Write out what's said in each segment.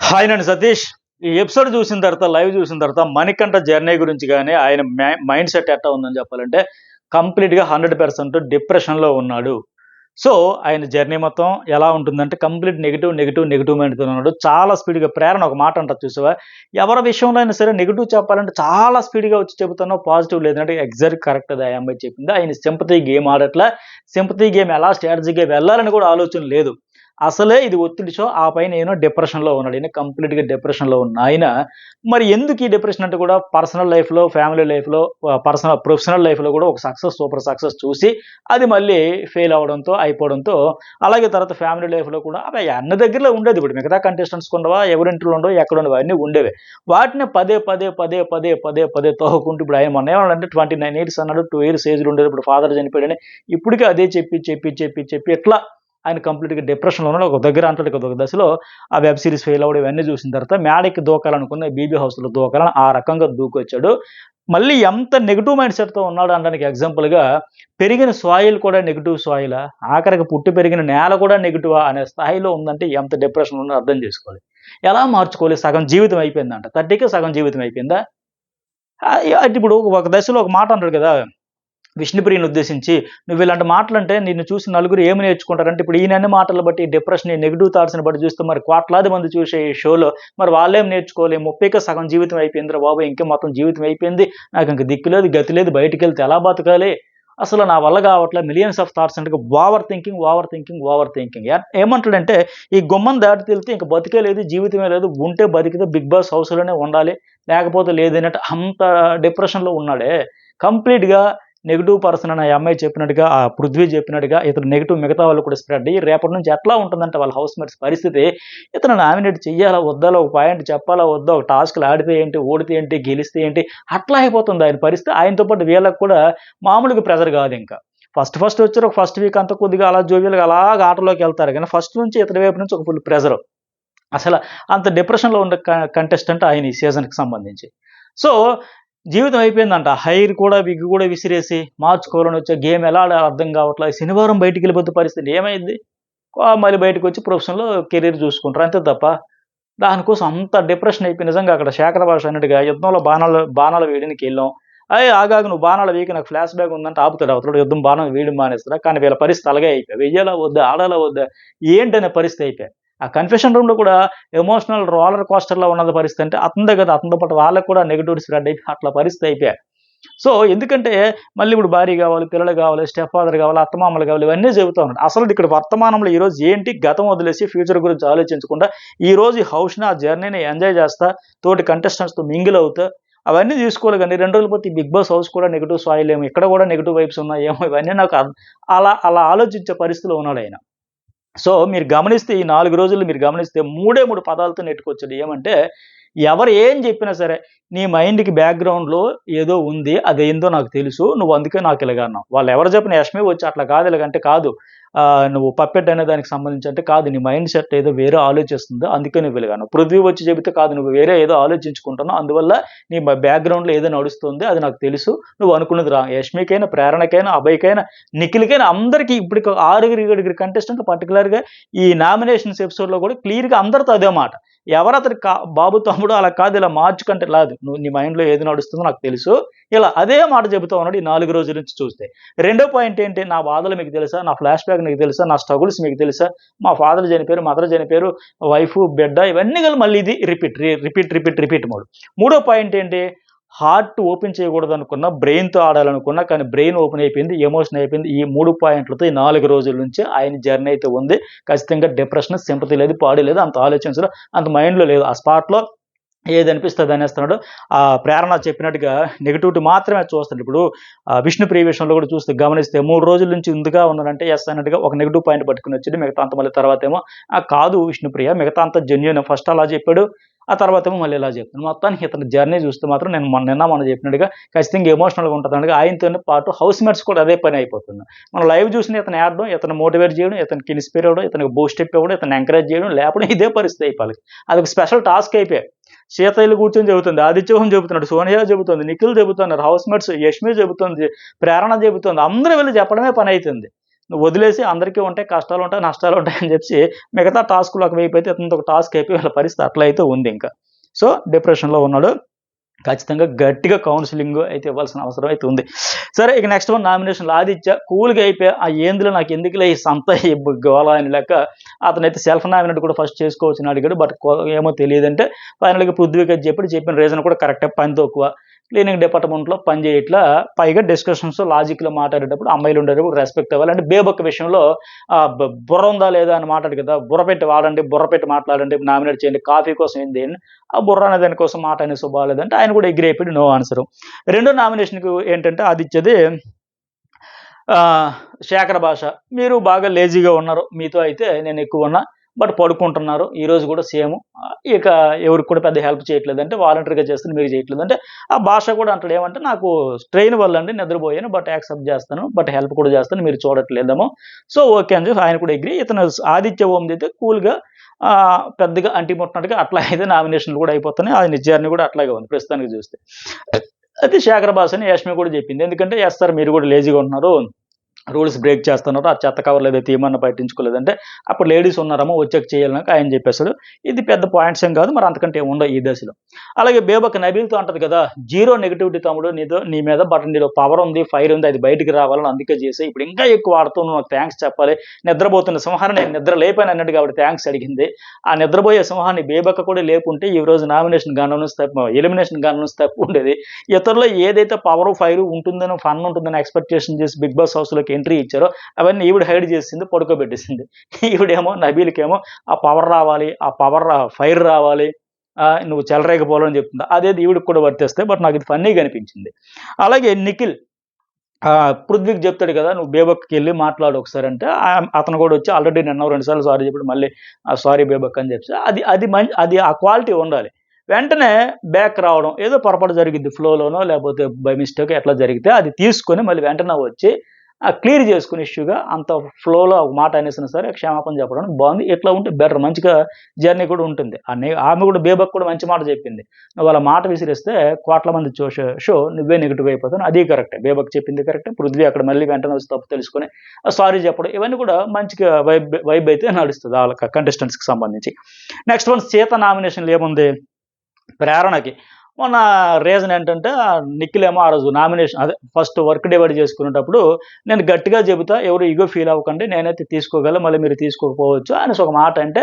Hi నండి సతీష్. ఈ episode చూసిన తర్వాత, లైవ్ చూసిన తర్వాత మణికంఠ జర్నీ గురించి గాని, ఆయన మైండ్ సెట్ ఎట్టా ఉందని చెప్పాలంటే, కంప్లీట్‌గా 100% డిప్రెషన్‌లో ఉన్నాడు. సో, ఆయన జర్నీ మొత్తం ఎలా ఉంటుందంటే, కంప్లీట్ నెగెటివ్ మైండ్‌తోనే ఉన్నాడు. చాలా స్పీడ్‌గా ప్రేరణ ఒక మాట అంటారు చూసావా? ఎవరి విషయంలో అయినా సరే నెగెటివ్ చెప్పాలంటే చాలా స్పీడ్‌గా వచ్చి చెబుతున్నావు. పాజిటివ్ లేదంటే ఎగ్జాక్ట్ కరెక్ట్ అది ఆ అమ్మాయి చెప్పింది. ఆయన సింపథీ గేమ్ ఆడట్లా. సింపథీ గేమ్ ఎలా స్ట్రాటజీగా వెళ్ళాలని కూడా ఆలోచన లేదు. అసలే ఇది ఒత్తిడి షో. ఆ పైన ఏమో డిప్రెషన్‌లో ఉన్నాడు. ఈయన కంప్లీట్‌గా డిప్రెషన్‌లో ఉన్న ఆయన, మరి ఎందుకు ఈ డిప్రెషన్ అంటే కూడా పర్సనల్ లైఫ్‌లో, ఫ్యామిలీ లైఫ్‌లో, ప్రొఫెషనల్ లైఫ్‌లో కూడా ఒక సూపర్ సక్సెస్ చూసి, అది మళ్ళీ ఫెయిల్ అవ్వడంతో, అయిపోవడంతో, అలాగే తర్వాత ఫ్యామిలీ లైఫ్‌లో కూడా అవి అన్ని దగ్గరలో ఉండేది. ఇప్పుడు మిగతా కంటెస్టెంట్స్‌కి ఉండవా? ఎవరింట్లో ఉండవు, ఎక్కడ ఉండవు అన్నీ ఉండేవే. వాటిని పదే పదే తోముకుంటూ ఇప్పుడు ఆయన మొన్న ఏమన్నాడంటే 29 ఇయర్స్ అన్నాడు. 2 ఇయర్స్ ఏజ్‌లో ఉండేది. ఇప్పుడు ఫాదర్ చనిపోయాడని ఇప్పటికి అదే చెప్పి ఇట్లా ఆయన కంప్లీట్‌గా డిప్రెషన్‌లో ఉన్నాడు. ఒక దగ్గర అంటాడు కదా! ఒక దశలో ఆ వెబ్ సీరీస్ ఫెయిల్ అవ్వడం ఇవన్నీ చూసిన తర్వాత మేడెక్కి దూకాలనుకున్న బీబీ హౌస్‌లో దూకాలని ఆ రకంగా దూకొచ్చాడు. మళ్ళీ ఎంత నెగెటివ్ మైండ్ సెట్‌తో ఉన్నాడు అనడానికి ఎగ్జాంపుల్‌గా పెరిగిన సాయిల్ కూడా నెగెటివ్ సాయిలా? ఆఖరికి పుట్టి పెరిగిన నేల కూడా నెగెటివా అనే స్థాయిలో ఉందంటే ఎంత డిప్రెషన్‌లో ఉన్నాడో అర్థం చేసుకోవాలి. ఎలా మార్చుకోవాలి? సగం జీవితం అయిపోయిందంట. 30కే సగం జీవితం అయిపోయిందా? అంటే ఇప్పుడు ఒక దశలో ఒక మాట అంటాడు కదా! విష్ణుప్రియని ఉద్దేశించి, "నువ్విలాంటి మాటలంటే నిన్ను చూసి నలుగురు ఏమి నేర్చుకుంటారంటే" ఇప్పుడు ఈయనన్ని మాటలు బట్టి, డిప్రెషన్, ఈ నెగెటివ్ థాట్స్‌ని బట్టి చూస్తే మరి కోట్లాది మంది చూసే ఈ షోలో మరి వాళ్ళేం నేర్చుకోవాలి? 30కే సగం జీవితం అయిపోయిందిరా బాబు! ఇంక మొత్తం జీవితం అయిపోయింది. నాకింక దిక్కు లేదు, గతి లేదు. బయటికెళ్తే ఎలా బతకాలి? అసలు నా వల్ల కావట్లే. మిలియన్స్ ఆఫ్ థాట్స్ అంటే ఓవర్ థింకింగ్. ఏమంటాడంటే, "ఈ గుమ్మం దాటి వెళ్తే ఇంక బతికే లేదు, జీవితమే లేదు. ఉంటే బతికితే 'బిగ్ బాస్' హౌస్‌లోనే ఉండాలి. లేకపోతే లేదన్నట్టు" అంత డిప్రెషన్‌లో ఉన్నాడే. కంప్లీట్‌గా నెగెటివ్ పర్సన్ అని ఆ అమ్మాయి చెప్పినట్టుగా, ఆ పృథ్వీ చెప్పినట్టుగా ఇతను నెగెటివ్ మిగతా వాళ్ళకి కూడా స్ప్రెడ్ అయ్యి, రేపటి నుంచి ఎట్లా ఉంటుందంటే వాళ్ళ హౌస్‌మేట్స్ పరిస్థితి, ఇతను నామినేట్ చెయ్యాలా వద్దా? ఒక పాయింట్ చెప్పాలా వద్దా? ఒక టాస్క్‌లు ఆడితే ఏంటి? ఓడితే ఏంటి? గెలిస్తే ఏంటి? అట్లా అయిపోతుంది ఆయన పరిస్థితి. ఆయనతో పాటు వీళ్ళకి కూడా మామూలుగా ప్రెషర్ కాదింక. ఫస్ట్ వచ్చారు. ఒక ఫస్ట్ వీక్ అంతా కొద్దిగా అలా జోవియల్‌గా అలాగా ఆటలోకెళ్తారు గానీ, ఫస్ట్ నుంచి ఇతని వైపు నుంచి ఒక ఫుల్ ప్రెషరు. అసల అంత డిప్రెషన్‌లో ఉన్న కంటెస్టెంట్ ఆయన ఈ సీజన్‌కి సంబంధించి. సో, జీవితం అయిపోయిందంట. విగ్ కూడా విసిరేసి మార్చుకోవాలనొచ్చా. గేమ్ ఎలా ఆడాలో అర్థం కావట్ల. శనివారం బయటికెళ్ళిపోతే పరిస్థితి ఏమైద్ది? మళ్ళీ బయటకొచ్చి ప్రొఫెషన్‌లో కెరీర్ చూసుకుంటారు. అంతే తప్ప దానికోసం అంత డిప్రెషన్ అయిపోయి నిజంగా అక్కడ శేఖర్ భాష అన్నట్టుగా యుద్ధంలో బాణాలు వేయడానికెళ్ళాం. ఆగాగు నువ్వు బాణాలు వేయకు నాకు ఫ్లాష్ బ్యాక్ ఉందంటే ఆపుతాడు అవతలోడు యుద్ధం బాణం వేయడం మానేస్తాడా? కానీ వీళ్ళ పరిస్థితి అలాగే అయిపోయి. వెయ్యాలా వద్దా? ఆడాలా వద్దా? ఏంటనే పరిస్థితి అయిపోయి. ఆ కన్ఫెషన్ రూమ్‌లో కూడా ఎమోషనల్ రోలర్ కోస్టర్‌లో ఉన్నది పరిస్థితి అంటే అతనిదే కదా! అతనితో పాటు వాళ్ళకి కూడా నెగెటివ్ స్ప్రెడ్ అయిపోయి అట్లా పరిస్థితి అయిపోయా. సో, ఎందుకంటే మళ్ళీ ఇప్పుడు భార్య గావాలి, పిల్లలు గావాలి, స్టెప్ ఫాదర్ గావాలి, అత్తమామలు గావాలి ఇవన్నీ చెబుతా ఉన్నాడు. అసలు ఇక్కడ వర్తమానంలో ఈరోజు ఏంటి గతం వదిలేసి ఫ్యూచర్ గురించి ఆలోచించకుండా ఈరోజు ఈ హౌస్‌ని, ఆ జర్నీని ఎంజాయ్ చేస్తా, తోటి కంటెస్టెంట్స్‌తో మింగిల్ అవుతా అవన్నీ తీసుకోవాలి గానీ 2 రోజులు పోతే ఈ 'బిగ్ బాస్' హౌస్ కూడా నెగెటివ్ సాయిల్ ఏమో, ఇక్కడ కూడా నెగెటివ్ వైబ్స్ ఉన్నాయేమో ఇవన్నీ నాకు అలా ఆలోచించే పరిస్థితిలో ఉన్నాడాయన. సో, మీరు గమనిస్తే ఈ 4 రోజుల్లో మీరు గమనిస్తే 3 పదాలతో నెట్టుకొచ్చాడు. ఏమంటే, ఎవరు ఏం జెప్పినా సరే, నీ మైండ్‌కి బ్యాక్‌గ్రౌండ్‌లో ఏదో ఉంది. అదేందో నాకు తెలుసు. నువ్వు అందుకే నాకు ఇలాగ అన్నావు. వాళ్ళెవరు చెప్పిన యష్మి వచ్చి అట్లా కాదు ఇలాగంటే కాదు. నువ్వు పప్పెట్ అనే దానికి సంబంధించి అంటే కాదు. నీ మైండ్ సెట్ ఏదో వేరే ఆలోచిస్తుంది. అందుకే నువ్వు ఇలాగన్నావు. పృథ్వీ వచ్చి చెబితే కాదు నువ్వు వేరే ఏదో ఆలోచించుకుంటున్నావు. అందువల్ల నీ బ్యాక్‌గ్రౌండ్‌లో ఏదో నడుస్తుంది. అది నాకు తెలుసు. నువ్వు అనుకున్నది రా. యష్మికైనా, ప్రేరణకైనా, అభయ్‌కైనా, నిఖిల్‌కైనా అందరికి ఇప్పటికి 7 కంటెస్టెంట్లు పర్టిక్యులర్‌గా ఈ నామినేషన్స్ ఎపిసోడ్‌లో కూడా క్లియర్‌గా అందరితో అదే మాట. ఎవరతడు బాబు, తమ్ముడు అలా కాదు ఇలా మార్చుకంటే లేదు. నువ్వు నీ మైండ్‌లో ఏది నడుస్తుందో నాకు తెలుసు. ఇలా అదే మాట చెబుతా ఉన్నాడు ఈ 4 రోజుల నుంచి చూస్తే. రెండో పాయింట్ ఏంటి? నా బాధలు మీకు తెలుసా? నా ఫ్లాష్ బ్యాక్ నీకు తెలుసా? నా స్ట్రగుల్స్ మీకు తెలుసా? మా ఫాదర్ చనిపోయారు, మదర్ చనిపోయారు, వైఫు, బిడ్డ ఇవన్నీ కలిపి మళ్ళీ ఇది రిపీట్ మోడ్. మూడో పాయింట్ ఏంటి? హార్ట్ ఓపెన్ చేయకూడదనుకున్నా, బ్రెయిన్‌తో ఆడాలనుకున్నా, కానీ బ్రెయిన్ ఓపెన్ అయిపోయింది. ఎమోషన్ అయిపోయింది. ఈ 3 పాయింట్లతో ఈ 4 రోజుల నుంచి ఆయన జర్నీ అయితే ఉంది. ఖచ్చితంగా డిప్రెషన్, సింపతి లేదు, పాడు లేదు. అంత ఆలోచించడం, అంత మైండ్‌లో లేదు. ఆ స్పాట్‌లో ఏదనిపిస్తే అదనేస్తున్నాడు. ప్రేరణ చెప్పినట్టుగా నెగటివిటీ మాత్రమే చూస్తాడు. ఇప్పుడు విష్ణుప్రియ విషయంలో కూడా చూస్తే గమనిస్తే 3 రోజుల నుంచి ఇందుగా ఉన్నాడంటే యెస్ అన్నట్టుగా ఒక నెగెటివ్ పాయింట్ పట్టుకొని వచ్చాడు. మిగతా అంతా మళ్ళీ తర్వాతేమో కాదు విష్ణుప్రియ మిగతా అంతా జెన్యూనే. ఫస్ట్ అలా చెప్పాడు. ఆ తర్వాతేమో మళ్ళీ ఇలా చెప్తున్నాడు. మొత్తానికి ఇతని జర్నీ చూస్తే మాత్రం నేను మొన్న చెప్పినట్టుగా ఖచ్చితంగా ఎమోషనల్‌గా ఉంటదనగా ఆయనతోనే పాటు హౌస్‌మేట్స్ కూడా అదే పని అయిపోతుంది. మనం లైవ్ చూసిన ఇతను ఏడడం, ఇతను మోటివేట్ చేయడం, ఇతనికి ఇన్‌స్పైర్ అవ్వడం, ఇతనికి బూస్టప్ ఇవ్వడం, ఇతన్ని ఎంకరేజ్ చేయడం, లేపడం ఇదే పరిస్థితి అయిపోవాలి. అదొక స్పెషల్ టాస్క్ అయిపోయాయి. సీత ఎళ్లి కూర్చొని చెబుతుంది. ఆదిత్యహం చెబుతున్నాడు. సోనియా చెబుతుంది. నిఖిల్ చెబుతున్నారు. హౌస్‌మేట్స్ యష్మి చెబుతుంది. ప్రేరణ చెబుతుంది. అందరూ వెళ్లి చెప్పడమే పనైతుంది. నువ్వు వదిలేసి అందరికీ ఉంటాయి, కష్టాలు ఉంటాయి, నష్టాలు ఉంటాయి అని చెప్పి మిగతా టాస్క్‌లు ఒకవైపు అయితే ఇతనిది ఒక టాస్క్ అయిపోయి వీళ్ళ పరిస్థితి అట్లా అయితే ఉంది ఇంకా. సో, డిప్రెషన్‌లో ఉన్నాడు. ఖచ్చితంగా గట్టిగా కౌన్సెలింగ్ అయితే ఇవ్వాల్సిన అవసరం అయితే ఉంది. సరే ఇక నెక్స్ట్ వన్ నామినేషన్‌లో ఆదిత్య కూల్‌గా అయిపోయి ఏందిలే నాకెందుకులే ఈ సంత ఈ గోల అని లెక్క అతనైతే సెల్ఫ్ నామినేట్ కూడా ఫస్ట్ చేసుకోవచ్చని అడిగాడు. బట్ ఏమో తెలీదంటే ఫైనల్‌గా పృథ్వీకి అది చెప్పిన రీజన్ కూడా కరెక్టే, పని తక్కువ. క్లీనింగ్ డిపార్ట్మెంట్‌లో పని చేయట్లా. పైగా డిస్కషన్స్ లాజిక్‌లో మాట్లాడేటప్పుడు అమ్మాయిలు ఉండేటప్పుడు రెస్పెక్ట్ ఇవ్వాలి. అంటే బేబక్క విషయంలో బుర్ర ఉందా లేదా అని మాట్లాడు కదా! బుర్ర పెట్టి వాడండి, బుర్ర పెట్టి మాట్లాడండి, నామినేట్ చేయండి. కాఫీ కోసం ఏంది అని ఆ బుర్ర అనే దాని కోసం మాట అనే బాలేదంటే ఆయన కూడా అగ్రీ అయిపోయాడు. No answer. రెండో నామినేషన్‌కి ఏంటంటే ఆదిత్యది శేఖర్ భాష. మీరు బాగా లేజీగా ఉన్నారు. మీతో అయితే నేను ఎక్కువున్నా. బట్ పడుకుంటున్నారు. ఈరోజు కూడా సేము. ఇక ఎవరికి కూడా పెద్ద హెల్ప్ చేయట్లేదు. అంటే వాలంటరీగా చేస్తున్నారు, మీరు చేయట్లేదు. అంటే ఆ భాష కూడా అంటాడు ఏమంటే, నాకు స్ట్రెయిన్ వల్లండి నిద్రపోయాను. బట్ యాక్సెప్ట్ చేస్తాను. బట్ హెల్ప్ కూడా చేస్తాను. మీరు చూడట్లేదేమో. సో, ఓకే అని చెప్పి ఆయన కూడా అగ్రీ. ఇతను ఆదిత్య ఓంది అయితే కూల్‌గా పెద్దగా అంటిముట్టనట్టుగా అట్లా అయితే నామినేషన్‌లు కూడా అయిపోతున్నాయి. ఆయన జర్నీ కూడా అట్లాగే ఉంది ప్రస్తుతానికి చూస్తే. అయితే శేఖర్ భాషని యష్మి కూడా చెప్పింది. ఎందుకంటే, "యెస్ సార్ మీరు కూడా లేజీగా ఉంటున్నారు. రూల్స్ బ్రేక్ చేస్తున్నారు. ఆ చెత్త కవర్లు ఏదో తీయమన్నా పట్టించుకోలేదంటే, అప్పుడు లేడీస్ ఉన్నారమ్మా వచ్చాక చేయాలన్నాక ఆయన చెప్పేసాడు. ఇది పెద్ద పాయింట్స్ ఏం కాదు. మరి అంతకంటే ఏమి ఉండవు ఈ దశలో. అలాగే బేబక్క నబీల్‌తో అంటది కదా! జీరో నెగటివిటీ తమ్ముడు నీ మీద బట్ నీలో పవర్ ఉంది, ఫైర్ ఉంది. అది బయటికి రావాలని అందుకే చేశా. ఇప్పుడు ఇంకా ఎక్కువ ఆడుతూ నువ్వు నాకు థాంక్స్ చెప్పాలి. నిద్రపోతున్న సింహాన్ని నేను నిద్ర లేపాను అన్నట్టుగా ఆవిడ థాంక్స్ అడిగింది. ఆ నిద్రపోయే సింహాన్ని బేబక్క కూడా లేపుంటే ఈ రోజు నామినేషన్ గన్ను నుంచి ఎలిమినేషన్ గన్ను నుంచి తప్పి ఉండేది. ఇతరులో ఏదైతే పవరు, ఫైరు ఉంటుందనో, ఫన్ ఉంటుందని ఎక్స్‌పెక్టేషన్ చేసి బిగ్ బాస్ హౌస్‌లోకి ఎంట్రీ ఇచ్చారో అవన్నీ ఈవిడ హైడ్ చేసింది, పడుకోబెట్టేసింది. ఈవిడేమో నబీల్‌కేమో ఆ పవర్ రావాలి, ఆ పవర్ ఫైర్ రావాలి, నువ్వు చెలరేగిపోవాలని చెప్తుంది. అదేది ఈవిడకి కూడా వర్తిస్తాయి. బట్ నాకు ఇది ఫన్నీగా అనిపించింది. అలాగే నిఖిల్ పృథ్వీకి చెప్తాడు కదా! "నువ్వు బేబక్కకెళ్ళి మాట్లాడు ఒకసారి" అంటే అతను కూడా వచ్చి ఆల్రెడీ నిన్న 2 సార్లు సారీ చెప్పాడు. మళ్ళీ సారీ బేబక్క అని చెప్పేసి అది ఆ క్వాలిటీ ఉండాలి. వెంటనే బ్యాక్ రావడం. ఏదో పొరపాటు జరిగిద్ది ఫ్లోలోనో లేకపోతే బై మిస్టేకో ఎట్లా జరిగితే అది తీసుకొని మళ్ళీ వెంటనే వచ్చి క్లియర్ చేసుకునే ఇష్యూగా అంత ఫ్లోలో ఒక మాట అనేసినా సరే క్షమాపణ చెప్పడం బాగుంది. ఇట్లా ఉంటే బెటర్. మంచిగా జర్నీ కూడా ఉంటుంది. ఆమె కూడా బేబక్ కూడా మంచి మాట చెప్పింది. నువ్వు అలా మాట విసిరిస్తే కోట్ల మంది షో నువ్వే నెగెటివ్ అయిపోతావు. అది కరెక్టే. బేబక్ చెప్పింది కరెక్టే. పృథ్వీ అక్కడ మళ్ళీ వెంటనే వచ్చి తప్పు తెలుసుకొని సారీ చెప్పడం ఇవన్నీ కూడా మంచిగా వైబ్ అయితే నడుస్తుంది వాళ్ళ కంటెస్టెంట్స్‌కి సంబంధించి. నెక్స్ట్ వన్ సీత నామినేషన్‌లో ఏముంది? ప్రేరణకి. మొన్న రీజన్ ఏంటంటే నిఖిల్ ఏమో ఆ రోజు నామినేషన్ అదే ఫస్ట్ వర్క్ డివైడ్ చేసుకునేటప్పుడు నేను గట్టిగా చెబుతా ఎవరు ఇగో ఫీల్ అవ్వకండి నేనైతే తీసుకోగలను మళ్ళీ మీరు తీసుకోకపోవచ్చు అనేసి ఒక మాట అంటే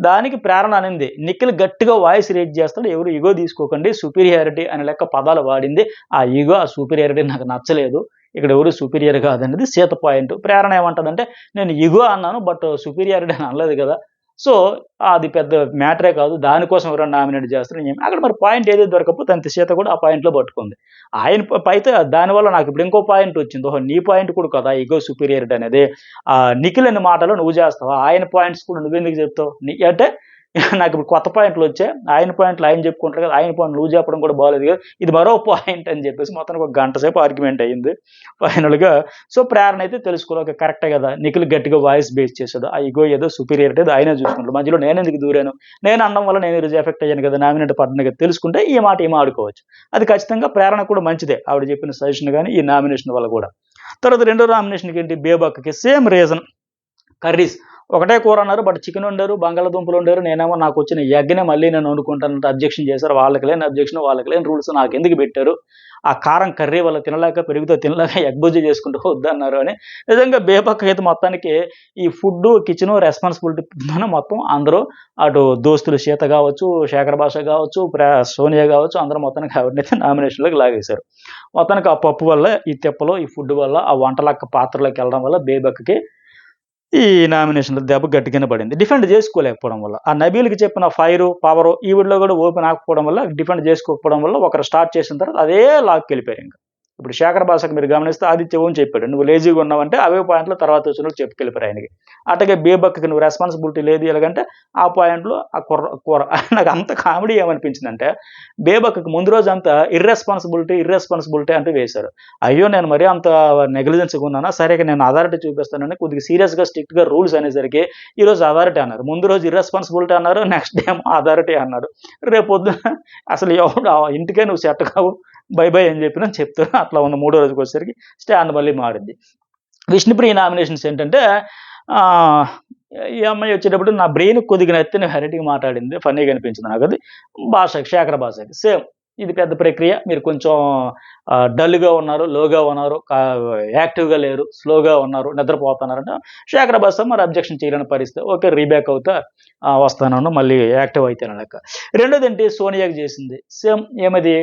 దానికి ప్రేరణ అనింది. నిఖిల్ గట్టిగా వాయిస్ రేజ్ చేస్తాడు ఎవరు ఇగో తీసుకోకండి సుపీరియారిటీ అనే లెక్క పదాలు వాడింది. ఆ ఇగో ఆ సుపీరియారిటీ నాకు నచ్చలేదు. ఇక్కడ ఎవరు సుపీరియర్ కాదనేది సీత పాయింట్. ప్రేరణ ఏమంటదంటే నేను ఇగో అన్నాను బట్ సుపీరియారిటీ అని అనలేదు కదా! సో, అది పెద్ద మ్యాటరే కాదు. దానికోసం ఎవరైనా నామినేట్ చేస్తారు. అక్కడ మరి పాయింట్ ఏది దొరకకపోతే అంతే సీత కూడా ఆ పాయింట్‌లో పట్టుకుంది. ఆయన అయితే దానివల్ల నాకిప్పుడు ఇంకో పాయింట్ వచ్చింది. ఓహో! నీ పాయింట్ కూడా కదా ఇగో సుపీరియారిటీ అనేది. నిఖిల్ అనే మాటలు నువ్వు చేస్తావా? ఆయన పాయింట్స్ కూడా నువ్వెందుకు చెప్తావు? అంటే నాకిప్పుడు కొత్త పాయింట్‌లొచ్చాయి. ఆయన పాయింట్లు ఆయన చెప్పుకుంటారు కదా! ఆయన పాయింట్లు నువ్వు చెప్పడం కూడా బాలేదు కదా! ఇది మరో పాయింట్ అని చెప్పేసి మొత్తానికి ఒక గంట సేపు ఆర్గ్యుమెంట్ అయింది. ఫైనల్‌గా సో, ప్రేరణ అయితే తెలుసుకోవాలి. ఓకే. కరెక్టే కదా! నిఖిల్ గట్టిగా వాయిస్ బేస్ చేసాడు. ఆ ఇగో ఏదో సుపీరియారిటీ ఏదో ఆయనే చూసుకుంటాడు. మధ్యలో నేనెందుకు దూరాను? నేను అనడం వల్ల నేను ఈరోజు ఎఫెక్ట్ అయ్యాను కదా! నామినేట్ పడ్డాను కదా! తెలుసుకుంటే ఈ మాట ఈమె ఆడుకోవచ్చు. అది ఖచ్చితంగా ప్రేరణ కూడా మంచిదే. ఆవిడ చెప్పిన సజెషన్ గాని, ఈ నామినేషన్ వల్ల కూడా. తర్వాత రెండో నామినేషన్‌కి ఏంటి బేబక్కకి సేమ్ రీజన్ కర్రీస్. ఒకటే కూర అన్నారు. బట్ చికెన్ వండారు, బంగాళాదుంపలు వండారు. నేనేమో నాకొచ్చిన ఎగ్‌నే మళ్ళీ నేను వండుకుంటానంటే అబ్జెక్షన్ చేశారు. వాళ్ళకి లేని అబ్జెక్షన్, వాళ్ళకి లేని రూల్స్ నాకెందుకు పెట్టారు? ఆ కారం కర్రీ వల్ల తినలేక, పెరుగుతో తినలేక ఎగ్ బుజ్జి చేసుకుంటూ వద్దన్నారు అని. నిజంగా బేబక్క అయితే మొత్తానికి ఈ ఫుడ్డు, కిచెను రెస్పాన్సిబిలిటీతోనే మొత్తం అందరూ అటు దోస్తులు సీత గావచ్చు, శేఖర్ భాష గావచ్చు, సోనియా గావచ్చు అందరూ మొత్తానికి ఆవిడనైతే నామినేషన్‌లోకి లాగేశారు. మొత్తానికి ఆ పప్పు వల్ల, ఈ తిప్పలు, ఈ ఫుడ్ వల్ల, ఆ వంటలక్క పాత్రలోకెళ్ళడం వల్ల బేబక్కకి ఈ నామినేషన్‌లో దెబ్బ గట్టిగానే పడింది. డిఫెండ్ చేసుకోలేకపోవడం వల్ల. ఆ నబీల్‌కి చెప్పిన ఫైరు, పవరు ఈవిడలో కూడా ఓపెన్ ఆకపోవడం వల్ల, డిఫెండ్ చేసుకోకపోవడం వల్ల ఒకరు స్టార్ట్ చేసిన తర్వాత అదే లాక్కెళ్ళిపోయారింక. ఇప్పుడు శేఖర్ భాషకు మీరు గమనిస్తే ఆదిత్య ఓం చెప్పాడు. "నువ్వు లేజీగా ఉన్నావంటే అవే పాయింట్లు తర్వాత వచ్చినోళ్ళకి చెప్పుకెళ్ళిపోయారు ఆయనకి." అట్లాగే బేబక్కకి నువ్వు రెస్పాన్సిబిలిటీ లేదు ఎలాగంటే ఆ పాయింట్‌లో ఆ కూర నాకు అంత కామెడీ ఏమనిపించిందంటే బేబక్కకి ముందు రోజంతా ఇర్రెస్పాన్సిబిలిటీ అంటూ వేశారు. అయ్యో! నేను మరీ అంత నెగ్లిజెన్స్‌గా ఉన్నానా? సరే ఇక నేను అథారిటీ చూపిస్తానని కొద్దిగా సీరియస్‌గా స్ట్రిక్ట్‌గా రూల్స్ అనేసరికి ఈరోజు అథారిటీ అన్నారు. ముందు రోజు ఇర్రెస్పాన్సిబిలిటీ అన్నారు. నెక్స్ట్ డే ఏమో అథారిటీ అన్నాడు. రేపొద్దున అసలు ఎవడు ఆ ఇంటికే నువ్వు సెట్ కావు. బై బై అని చెప్పినా చెప్తారు. అట్లా ఉంది మూడో రోజుకొచ్చేసరికి స్టాండ్ మళ్ళీ మారింది. విష్ణుప్రియ నామినేషన్స్ ఏంటంటే ఈ అమ్మాయి వచ్చేటప్పుడు నా బ్రెయిన్ కొద్దిగా నత్తిన వెరైటీగా మాట్లాడింది. ఫన్నీగా అనిపించింది నాకది. భాషకి, శేఖర్ భాషకి. సేమ్ ఇది పెద్ద ప్రక్రియ. మీరు కొంచెం డల్‌గా ఉన్నారు, లోగా ఉన్నారు, యాక్టివ్‌గా లేరు, స్లోగా ఉన్నారు, నిద్రపోతున్నారంటే శేఖర్ భాష మరి అబ్జెక్షన్ చేయలేని పరిస్థితి. ఓకే. రీబ్యాక్ అవుతా వస్తానను మళ్ళీ యాక్టివ్ అయితేనే లెక్క. రెండోదేంటి సోనియాకి చేసింది. సేమ్ ఏమది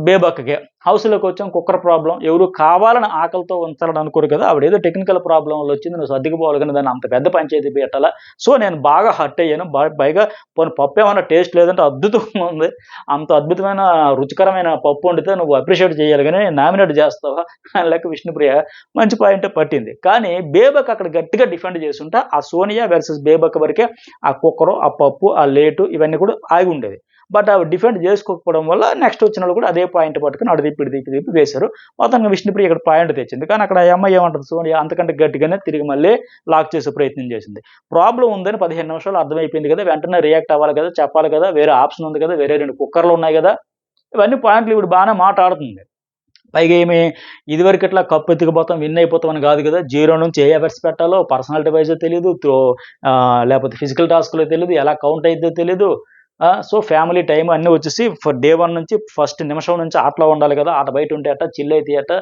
బేబక్కకే. హౌస్‌లోకొచ్చాం కుక్కర్ ప్రాబ్లమ్. ఎవరు కావాలని ఆకలితో ఉంచాలని అనుకోరు కదా! ఆవిడేదో టెక్నికల్ ప్రాబ్లమ్ వల్ల వచ్చింది. నువ్వు సర్దుకుపోవాలి గానీ దాన్ని అంత పెద్ద పంచాయతీ పెట్టాలా? సో, నేను బాగా హర్ట్ అయ్యాను. పైగా పోనీ పప్పేమన్నా టేస్ట్ లేదంటే అద్భుతంగా ఉంది. అంత అద్భుతమైన రుచికరమైన పప్పు వండితే నువ్వు అప్రిషియేట్ చేయాలి గానీ నామినేట్ చేస్తావా? అని లెక్క విష్ణుప్రియ మంచి పాయింటే పట్టింది. కానీ బేబక్ అక్కడ గట్టిగా డిఫెండ్ చేసుంటే ఆ సోనియా వర్సెస్ బేబక్ వరకే ఆ కుక్కరు, ఆ పప్పు, ఆ లేటు ఇవన్నీ కూడా ఆగుండేది. బట్ ఆవిడ డిఫెండ్ చేసుకోకపోవడం వల్ల నెక్స్ట్ వచ్చినోళ్ళు కూడా అదే పాయింట్ పట్టుకొని అటు తిప్పి, ఇటు తిప్పి, తిప్పి వేశారు. మొత్తంగా విష్ణుప్రియ ఇక్కడ పాయింట్ తెచ్చింది. కానీ అక్కడ ఆ అమ్మాయి ఏమంటది సోనియా అంతకంటే గట్టిగానే తిరిగి మళ్ళీ లాక్ చేసే ప్రయత్నం చేసింది. ప్రాబ్లమ్ ఉందని 15 నిమిషాల్లో అర్థమైపోయింది కదా! వెంటనే రియాక్ట్ అవ్వాలి కదా! చెప్పాలి కదా! వేరే ఆప్షన్ ఉంది కదా! వేరే 2 కుక్కర్‌లు ఉన్నాయి కదా! ఇవన్నీ పాయింట్లు ఈవిడ బానే మాటాడుతుంది. పైగా ఏమి ఇదివరకట్లా కప్ ఎత్తుకుపోతాం, విన్ అయిపోతాం అని కాదు కదా! 0 నుంచి ఏ ఎఫర్ట్స్ పెట్టాలో, పర్సనాలిటీ వైసో తెలీదు. లేపోతే ఫిజికల్ టాస్క్‌లో తెలీదు. ఎలా కౌంట్ అయిద్దో తెలీదు. సో, ఫ్యామిలీ టైమ్ అన్నీ వచ్చేసి డే 1 నుంచి ఫస్ట్ నిమిషం నుంచి ఆటలో ఉండాలి కదా! ఆట బయట ఉంటే ఎట్టా, చిల్ అయితే ఎట్టా,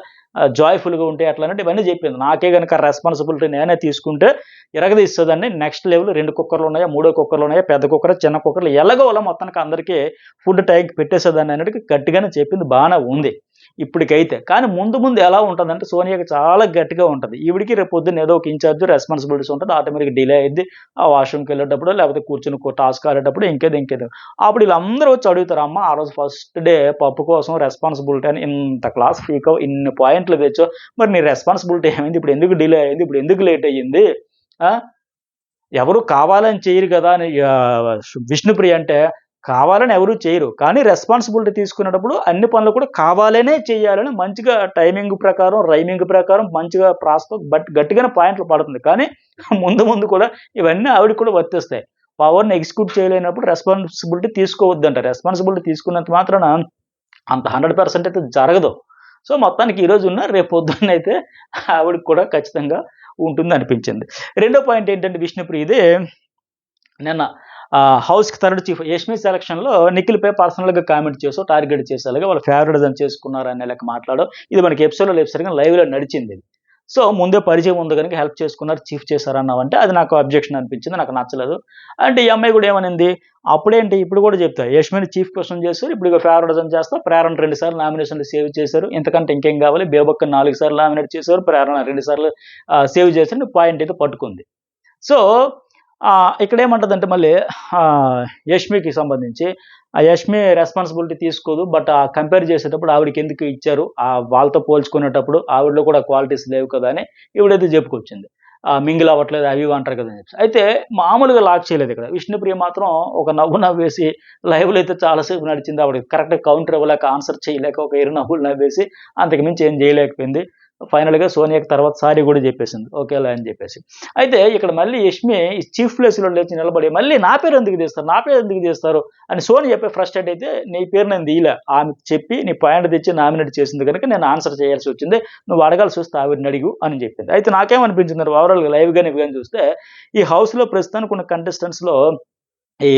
జాయ్‌ఫుల్‌గా ఉంటే ఎట్లా అన్నట్టు ఇవన్నీ చెప్పింది. నాకే గనుక రెస్పాన్సిబిలిటీ నేనే తీసుకుంటే ఇరగదీస్తదాన్ని. నెక్స్ట్ లెవెల్ 2 కుక్కర్‌లు ఉన్నాయా, 3 కుక్కర్‌లు ఉన్నాయా, పెద్ద కుక్కర్, చిన్న కుక్కర్‌లు ఎలాగోలా మొత్తానికి అందరికీ ఫుడ్ టైంకి పెట్టేసేదాన్ని అన్నట్టుగా గట్టిగానే చెప్పింది బానే ఉంది. ఇప్పటికైతే. కానీ ముందు ముందు ఎలా ఉంటదంటే సోనియాకి చాలా గట్టిగా ఉంటది. ఈవిడకి రేపు పొద్దున్న ఏదో ఒక ఇన్‌చార్జ్ రెస్పాన్సిబిలిటీస్ ఉంటది. ఆటోమేటిక్‌గా డిలే అయిద్ది. ఆ వాష్‌రూమ్‌కెళ్ళేటప్పుడో లేకపోతే కూర్చొని టాస్క్ ఆడేటప్పుడు ఇంకేదో. అప్పుడు ఈళ్ళందరూ వచ్చి అడుగుతారు. అమ్మ ఆ రోజు ఫస్ట్ డే పప్పు కోసం రెస్పాన్సిబిలిటీ అని ఇంత క్లాస్ పీకావు, ఇన్ని పాయింట్లు తెచ్చావు. మరి నీ రెస్పాన్సిబిలిటీ ఏమైంది? ఇప్పుడు ఎందుకు డిలే అయింది? ఇప్పుడు ఎందుకు లేట్ అయ్యింది? ఆ! ఎవరు కావాలని చెయ్యరు గదా! అని విష్ణుప్రియ అంటే కావాలని ఎవరు చేయరు. కానీ రెస్పాన్సిబిలిటీ తీసుకునేటప్పుడు అన్ని పనులు కూడా కావాలనే చేయాలని మంచిగా టైమింగ్ ప్రకారం, రైమింగ్ ప్రకారం మంచిగా గట్టిగానే పాయింట్లు పడుతుంది. కానీ ముందు ముందు కూడా ఇవన్నీ ఆవిడకి కూడా వర్తిస్తాయి. పవర్‌ని ఎగ్జిక్యూట్ చేయలేనప్పుడు రెస్పాన్సిబిలిటీ తీసుకోవద్దంట. రెస్పాన్సిబిలిటీ తీసుకున్నంత మాత్రాన అంత 100% అయితే జరగదు. సో, మొత్తానికి ఈరోజున్న రేపు పొద్దున్నయితే ఆవిడకి కూడా ఖచ్చితంగా ఉంటుందనిపించింది. రెండో పాయింట్ ఏంటంటే విష్ణుప్రియది నిన్న హౌస్‌కి థర్డ్ చీఫ్ యష్మి సెలక్షన్‌లో నిఖిల్‌పై పర్సనల్‌గా కామెంట్ చేసావు, టార్గెట్ చేసేలాగా వాళ్ళ ఫేవరెటిజం చేసుకున్నారు అనే లెక్క మాట్లాడావు. ఇది మనకి ఎపిసోడ్‌లో లేదు సరిగ్గా లైవ్‌లో నడిచిందిది. సో, ముందే పరిచయం ఉంది గనుక హెల్ప్ చేసుకున్నారు, చీఫ్ చేశారన్నావంటే అది నాకు అబ్జెక్షన్ అనిపించింది. నాకు నచ్చలేదు. అంటే ఈ అమ్మాయి గూడా ఏమనింది, అప్పుడేంటి ఇప్పుడు గూడా చెప్తా. యష్మిని చీఫ్ క్వెషన్ చేసారు. ఇప్పుడు ఇగో ఫేవరెటిజం చేస్తావు. ప్రేరణ 2 సార్లు నామినేషన్‌లు సేవ్ చేశారు. ఇంతకంటే ఇంకేం గావాలి? బేబక్కని 4 సార్లు నామినేట్ చేశారు. ప్రేరణ 2 సార్లు సేవ్ చేశారు. నీ పాయింట్ అయితే పట్టుకుంది. సో, ఇక్కడేమంటదంటే మళ్ళీ యష్మికి సంబంధించి, ఆ యష్మి రెస్పాన్సిబిలిటీ తీసుకోదు. బట్ కంపేర్ చేసేటప్పుడు ఆవిడకెందుకు ఇచ్చారు? వాళ్ళతో పోల్చుకునేటప్పుడు ఆవిడలో కూడా క్వాలిటీస్ లేవు కదా! అని ఈవిడైతే చెప్పుకొచ్చింది. మింగిల్ అవ్వట్లేదు అవి ఇవి అంటారు కదా! అని చెప్పేసి. అయితే మామూలుగా లాక్ చేయలేదిక్కడ. విష్ణుప్రియ మాత్రం ఒక నవ్వు నవ్వేసి లైవ్‌లో అయితే చాలా సేపు నడిచింది. ఆవిడ కరెక్ట్‌గా కౌంటర్ ఇవ్వలేక, ఆన్సర్ చేయలేక ఒక 2 నవ్వులు నవ్వేసి అంతకు మించి ఏం చేయలేకపోయింది. ఫైనల్‌గా సోనియాకి తర్వాత సారీ గూడా జెప్పేసింది. ఓకేలే అని జెప్పేసి. అయితే ఇక్కడ మళ్ళీ యష్మి చీఫ్ ప్లేస్‌లో లేచి నిలబడి మళ్ళీ నా పేరు ఎందుకు తీస్తారు? నా పేరు ఎందుకు తీస్తారు? అని సోని చెప్పి ఫ్రస్ట్రేట్ అయితే నీ పేరు నేను తీయలే. ఆమెకి చెప్పి నీ పాయింట్ తెచ్చి నామినేట్ చేసింది గనుక నేను ఆన్సర్ చేయాల్సొచ్చింది. నువ్వు అడగాల్సొస్తే ఆవిడని అడిగు అని జెప్పింది. అయితే నాకేమనిపించిందంటే ఓవరాల్‌గా లైవ్ గాని, ఇవి గాని చూస్తే ఈ హౌస్‌లో ప్రస్తుతానికి ఉన్న కంటెస్టెంట్స్‌లో ఈ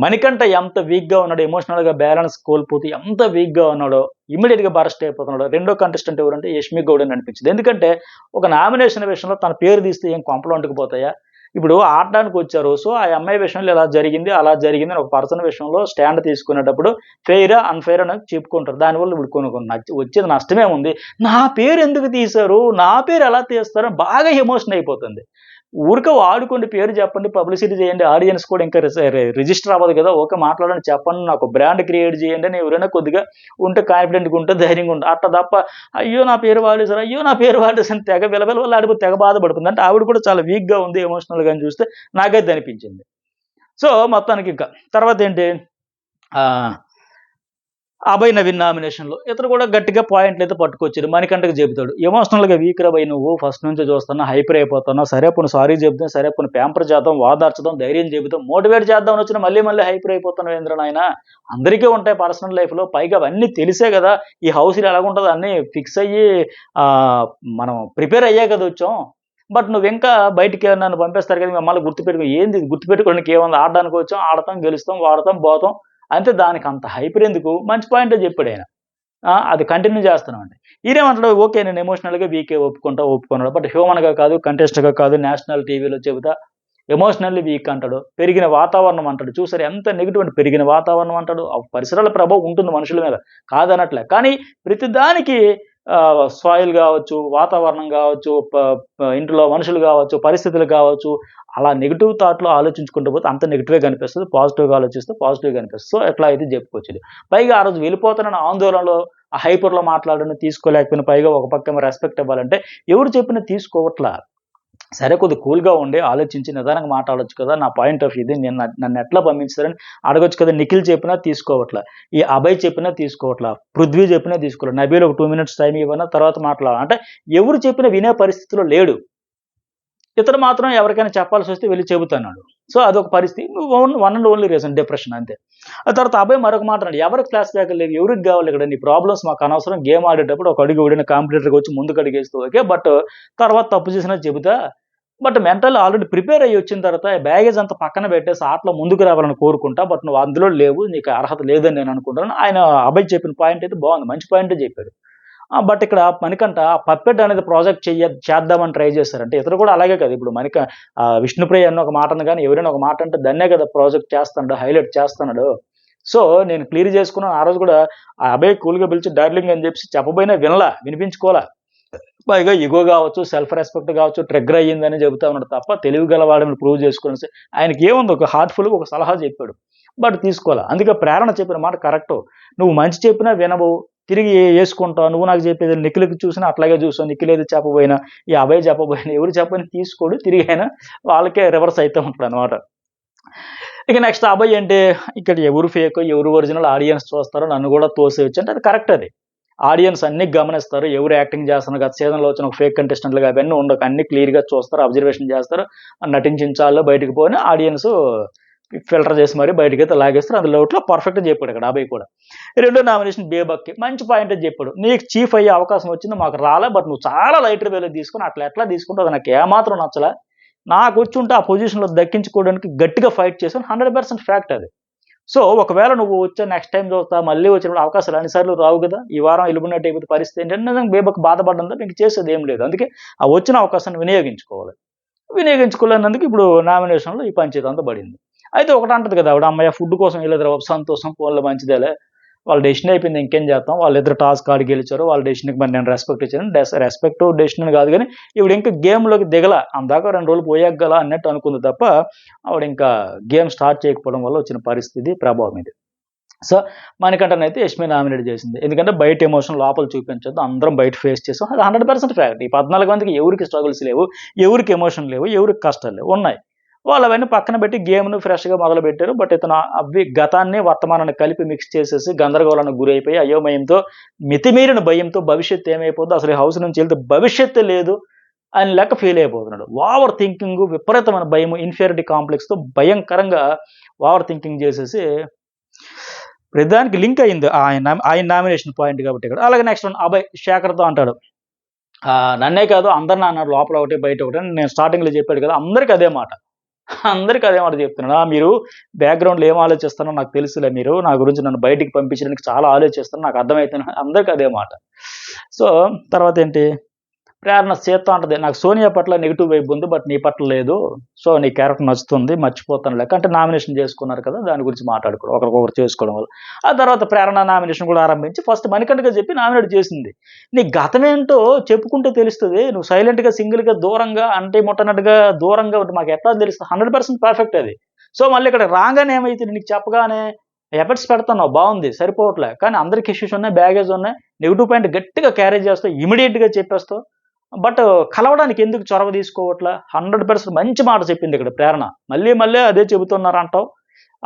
మణికంఠ ఎంత వీక్‌గా ఉన్నాడో, ఎమోషనల్‌గా బ్యాలెన్స్ కోల్పోతూ ఎంత వీక్‌గా ఉన్నాడో, ఇమ్మీడియేట్‌గా బరస్ట్ అయిపోతున్నాడో. రెండో కంటెస్టెంట్ ఎవరంటే యష్మి గౌడ్ అని అనిపించింది. ఎందుకంటే ఒక నామినేషన్ విషయంలో తన పేరు తీస్తే ఏం కొంపలు అంటుకుపోతాయా? ఇప్పుడు ఆడడానికొచ్చారు. సో, ఆ అమ్మాయి విషయంలో ఇలా జరిగింది, అలా జరిగింది అని ఒక పర్సన్ విషయంలో స్టాండ్ తీసుకునేటప్పుడు ఫెయిరా, అన్‌ఫెయిర్ అని చెప్పుకుంటారు. దానివల్ల ఇప్పుడు కొన్ని కొన్ని వచ్చేది నష్టమేముంది? నా పేరు ఎందుకు తీశారు? నా పేరు ఎలా తీస్తారు? అని బాగా ఎమోషన్ అయిపోతుంది. ఊరికే వాడుకోండి, పేరు చెప్పండి, పబ్లిసిటీ చేయండి. ఆడియన్స్ కూడా ఇంకా రిజిస్టర్ అవ్వదు కదా! ఓకే మాట్లాడండి, చెప్పండి, నాకు బ్రాండ్ క్రియేట్ చేయండి అని ఎవరైనా కొద్దిగా ఉంటే కాన్ఫిడెంట్‌గా ఉంటే ధైర్యంగా ఉంటే. అట్లా తప్ప అయ్యో! నా పేరు వాడేసారు, అయ్యో! నా పేరు వాడేసారు అని తెగ విలవిలలాడిపోయి తెగ బాధపడుతుంది. అంటే ఆవిడ కూడా చాలా వీక్‌గా ఉంది ఎమోషనల్‌గా అని చూస్తే నాకైతే అనిపించింది. సో, మొత్తానికి ఇంకా తర్వాతేంటి ఆహ్ అభయ్ నవీన్ నామినేషన్లో ఇతను కూడా గట్టిగా పాయింట్లు అయితే పట్టుకొచ్చాడు. మణికంఠకి చెబుతాడు, ఎమోషనల్గా వీక్ రా భయ్, నువ్వు ఫస్ట్ నుంచి చూస్తున్నా హైపర్ అయిపోతున్నా, సరే పోను సారీ చెబుతాం, సరే పోను ప్యాంపర్ చేద్దాం, వాదార్చడం, ధైర్యం చెబుతాం, మోటివేట్ చేద్దాం వచ్చిన మళ్ళీ మళ్ళీ హైపర్ అయిపోతున్నావు ఏంద్ర నాయన. అందరికీ ఉంటాయి పర్సనల్ లైఫ్లో, పైగా అవన్నీ తెలిసే కదా ఈ హౌస్లో ఎలాగుంటుందో అన్నీ ఫిక్స్ అయ్యి ఆ, మనం ప్రిపేర్ అయ్యే కదా వచ్చాం. బట్ నువ్వు ఇంకా బయటికి నన్ను పంపేస్తారు కదా, మమ్మల్ని గుర్తుపెట్టుకో, ఏంది గుర్తుపెట్టుకోవడానికి ఏముంది, ఆడడానికి వచ్చాం, ఆడతాం, గెలుస్తాం, వాడతాం, పోతాం అంతే, దానికి అంత హైపర్ ఎందుకు, మంచి పాయింటే చెప్పాడు ఆయన. అది కంటిన్యూ చేస్తున్నామండి. ఈయనేమంటాడు, ఓకే నేను ఎమోషనల్గా వీకే ఒప్పుకున్నాడు, బట్ హ్యూమన్గా కాదు, కంటెస్ట్గా కాదు, నేషనల్ టీవీలో చెబుతా ఎమోషనల్లీ వీక్ అంటాడు, పెరిగిన వాతావరణం అంటాడు. చూసారు ఎంత నెగిటివ్ అంటే, పెరిగిన వాతావరణం అంటాడు, ఆ పరిసరాల ప్రభావం ఉంటుంది మనుషుల మీద, కాదనట్లే. కానీ ప్రతిదానికి సాయిల్ కావచ్చు, వాతావరణం కావచ్చు, ఇంట్లో మనుషులు కావచ్చు, పరిస్థితులు కావచ్చు, అలా నెగిటివ్ థాట్లో ఆలోచించుకుంటూ పోతే అంత నెగిటివ్గా కనిపిస్తుంది, పాజిటివ్గా ఆలోచిస్తే పాజిటివ్గా కనిపిస్తుంది. సో ఎట్లా అయితే చెప్పుకోవచ్చు. పైగా ఆ రోజు వెళ్ళిపోతున్న ఆందోళనలో ఆ హైపర్లో మాట్లాడడం తీసుకోలేకపోయిన, పైగా ఒక పక్క రెస్పెక్ట్ ఇవ్వాలంటే ఎవరు చెప్పినా తీసుకోవట్లా. సరే కొద్దిగా కూల్గా ఉండి ఆలోచించి నిదానంగా మాట్లాడొచ్చు కదా, నా పాయింట్ ఆఫ్ ఇది, నేను నన్ను ఎట్లా పంపించారని అడగొచ్చు కదా. నిఖిల్ చెప్పినా తీసుకోవట్లా, ఈ అభయ్ చెప్పినా తీసుకోవట్లా, పృథ్వీ చెప్పినా తీసుకోవట్లా, నబీల్ ఒక 2 minutes టైం ఇవ్వనా తర్వాత మాట్లాడాలి అంటే ఎవరు చెప్పినా వినే పరిస్థితిలో లేడు. ఇతను మాత్రం ఎవరికైనా చెప్పాల్సి వస్తే వెళ్ళి చెబుతున్నాడు. సో అదొక పరిస్థితి, one and only reason depression అంతే. ఆ తర్వాత అబ్బాయి మరొక మాట అన్నాడు, ఎవరికి ఫ్లాష్ బ్యాక్ లేవు, ఎవరికి కావాలి ఇక్కడ నీ ప్రాబ్లమ్స్ మాకు అనవసరం, గేమ్ ఆడేటప్పుడు ఒక అడుగు ఓడిన కాంపిటీటర్కి వచ్చి ముందుకు అడిగేస్తూ ఓకే, బట్ తర్వాత తప్పు చేసినా చెబుతా, బట్ మెంటల్ ఆల్రెడీ ప్రిపేర్ అయ్యి వచ్చిన తర్వాత బ్యాగేజ్ అంతా పక్కన పెట్టేసి ఆటలో ముందుకు రావాలని కోరుకుంటా, బట్ నువ్వు అందులో లేవు, నీకు అర్హత లేదని నేను అనుకుంటాను. ఆయన అబ్బాయి చెప్పిన పాయింట్ అయితే బాగుంది, మంచి పాయింటే చెప్పాడు. బట్ ఇక్కడ మణికంఠ పప్పెట్ అనేది ప్రాజెక్ట్ చేద్దామని ట్రై చేశారంటే, ఇతరు కూడా అలాగే కదా. ఇప్పుడు విష్ణుప్రియ అన్న ఒక మాట ఉంది, కానీ ఎవరైనా ఒక మాట అంటే దాన్నే కదా ప్రాజెక్ట్ చేస్తున్నాడు, హైలైట్ చేస్తున్నాడు. సో నేను క్లియర్ చేసుకున్నాను. ఆ రోజు కూడా ఆ అబ్బాయి కూల్గా పిలిచి డార్లింగ్ అని చెప్పి చెప్పబోయినా వినిపించుకోవాలా. పైగా ఇగో కావచ్చు, సెల్ఫ్ రెస్పెక్ట్ కావచ్చు, ట్రిగ్గర్ అయ్యిందని చెబుతా ఉన్నాడు తప్ప తెలివి గలవాడని ప్రూవ్ చేసుకుని ఆయనకి ఏముంది, ఒక హార్ట్ఫుల్గా ఒక సలహా చెప్పాడు, బట్ తీసుకోవాలా. అందుకే ప్రేరణ చెప్పిన మాట కరెక్ట్. నువ్వు మంచి చెప్పినా వినవు, తిరిగి వేసుకుంటావు. నువ్వు నాకు చెప్పేది నిఖిల్కి చూసినా అట్లాగే చూసావు, నిఖిల్ ఏది చెప్పబోయినా, ఈ అబ్బాయి చెప్పబోయినా, ఎవరు చెప్పని తీసుకోడు, తిరిగి అయినా వాళ్ళకే రివర్స్ అవుతూ ఉంటాడు అనమాట. ఇక నెక్స్ట్ అబ్బాయి అంటే, ఇక్కడ ఎవరు ఫేక్ ఎవరు ఒరిజినల్ ఆడియన్స్ చూస్తారో, నన్ను కూడా తోసేయచ్చు అంటే అది కరెక్ట్. అది ఆడియన్స్ అన్ని గమనిస్తారు, ఎవరు యాక్టింగ్ చేస్తున్నారు, గత సీజన్లో వచ్చిన ఫేక్ కంటెస్టెంట్లుగా అవన్నీ ఉండవు, అన్ని క్లియర్గా చూస్తారు, అబ్జర్వేషన్ చేస్తారు, నటించాలో బయటకు పోయిన ఆడియన్స్ ఫిల్టర్ చేసి మరి బయటకి అయితే లాగేస్తారు. అందులో ఒకటి పర్ఫెక్ట్గా చెప్పాడు ఇక్కడ అబ్బాయి కూడా. రెండో నామినేషన్ బేబక్కి మంచి పాయింట్ చెప్పాడు, నీకు చీఫ్ అయ్యే అవకాశం వచ్చింది, మాకు రాలే, బట్ నువ్వు చాలా లైటర్ వేలో తీసుకుని అట్లా ఎట్లా తీసుకుంటావు, నాకు ఏమాత్రం నచ్చలే, నాకు వచ్చి ఉంటే ఆ పొజిషన్లో దక్కించుకోవడానికి గట్టిగా ఫైట్ చేసాను, 100% ఫ్యాక్ట్ అది. సో ఒకవేళ నువ్వు వచ్చే నెక్స్ట్ టైం చూస్తా, మళ్ళీ వచ్చినప్పుడు అవకాశాలు అన్నిసార్లు రావు కదా, ఈ వారం ఎలిమినేట్ అయిపోతే పరిస్థితి ఏంటంటే బేబక్ బాధపడ్డంతో మీకు చేసేది ఏం లేదు. అందుకే ఆ వచ్చిన అవకాశాన్ని వినియోగించుకోవాలి. వినియోగించుకోలేనందుకు ఇప్పుడు నామినేషన్లో ఈ పంచాయతీ అంతా పడింది. అయితే ఒకటి అంటది కదా ఆవిడ, అమ్మాయి ఫుడ్ కోసం వెళ్ళేది సంతోషం, వాళ్ళ మంచిదేలే, వాళ్ళ డెసిషన్ అయిపోయింది, ఇంకేం చేస్తాం, వాళ్ళిద్దరు టాస్క్ ఆడి గెలిచారు, వాళ్ళ డెసిషన్కి మరి నేను రెస్పెక్ట్ ఇచ్చాను, రెస్పెక్ట్ డెసిషన్ కాదు, కానీ ఇప్పుడు ఇంకా గేమ్లోకి దిగల, అందాక 2 రోజులు పోయాగల అన్నట్టు అనుకుంది తప్ప ఆవిడ ఇంకా గేమ్ స్టార్ట్ చేయకపోవడం వల్ల వచ్చిన పరిస్థితి ప్రభావం ఇది. సో మనకంటనైతే యష్మి నామినేట్ చేసింది, ఎందుకంటే బయట ఎమోషన్ లోపల చూపించొద్దు, అందరం బయట ఫేస్ చేసాం, అది 100% ఫ్యాక్ట్. ఈ 14 మందికి ఎవరికి స్ట్రగుల్స్ లేవు, ఎవరికి ఎమోషన్ లేవు, ఎవరికి కష్టాలు లేవు, ఉన్నాయి. వాళ్ళు అవన్నీ పక్కన పెట్టి గేమ్ను ఫ్రెష్గా మొదలుపెట్టారు. బట్ ఇతను అవి గతాన్ని వర్తమానాన్ని కలిపి మిక్స్ చేసేసి గందరగోళానికి గురైపోయి అయోమయంతో, మితిమీరిన భయంతో, భవిష్యత్తు ఏమైపోతుందో, అసలు ఈ హౌస్ నుంచి వెళ్తే భవిష్యత్తు లేదు అని లెక్క ఫీల్ అయిపోతున్నాడు. ఓవర్ థింకింగ్, విపరీతమైన భయం, ఇన్ఫీరియారిటీ కాంప్లెక్స్తో భయంకరంగా ఓవర్ థింకింగ్ చేసేసి ప్రతిదానికి లింక్ అయింది ఆయన నామినేషన్ పాయింట్ కాబట్టి ఇక్కడ. అలాగే నెక్స్ట్ అబ్బాయి శేఖర్తో అంటాడు, నన్నే కాదు అందరిని అన్నాడు, లోపల ఒకటి బయట ఒకటి అని నేను స్టార్టింగ్లో చెప్పాడు కదా, అందరికీ అదే మాట చెప్తున్నాడు. మీరు బ్యాక్గ్రౌండ్లో ఏం ఆలోచిస్తానో నాకు తెలుసులే, మీరు నా గురించి నన్ను బయటికి పంపించడానికి చాలా ఆలోచిస్తాను, నాకు అర్థమవుతుంది, అందరికీ అదే మాట. సో తర్వాత ఏంటి, ప్రేరణ సీత అంటది, నాకు సోనియా పట్ల నెగిటివ్ వైబ్ ఉంది, బట్ నీ పట్ల లేదు, సో నీ క్యారెక్టర్ నచ్చుతుంది, మర్చిపోతాను లెక్క అంటే నామినేషన్ చేసుకున్నారు కదా, దాని గురించి మాట్లాడుకోవడం, ఒకరికొకరు చేసుకోవడం వల్ల. ఆ తర్వాత ప్రేరణ నామినేషన్ కూడా ఆరంభించి ఫస్ట్ మణికంఠగా చెప్పి నామినేట్ చేసింది. నీ గతం ఏంటో చెప్పుకుంటే తెలుస్తుంది, నువ్వు సైలెంట్గా సింగిల్గా దూరంగా అంటే ముట్టనట్టుగా దూరంగా ఉంటే మాకు ఎట్లా తెలుస్తుంది, 100% పర్ఫెక్ట్ అది. సో మళ్ళీ ఇక్కడ రాగానే ఏమైతే నీకు చెప్పగానే ఎఫర్ట్స్ పెడుతున్నావు, బాగుంది, సరిపోవట్లే, కానీ అందరికి ఇష్యూస్ ఉన్నాయి, బ్యాగేజ్ ఉన్నాయి, నెగిటివ్ పాయింట్ గట్టిగా క్యారీ చేస్తావు, ఇమీడియట్గా చెప్పేస్తావు, బట్ కలవడానికి ఎందుకు చొరవ తీసుకోవట్లా, 100% మంచి మాట చెప్పింది ఇక్కడ ప్రేరణ. మళ్ళీ మళ్ళీ అదే చెబుతున్నారు అంటావు,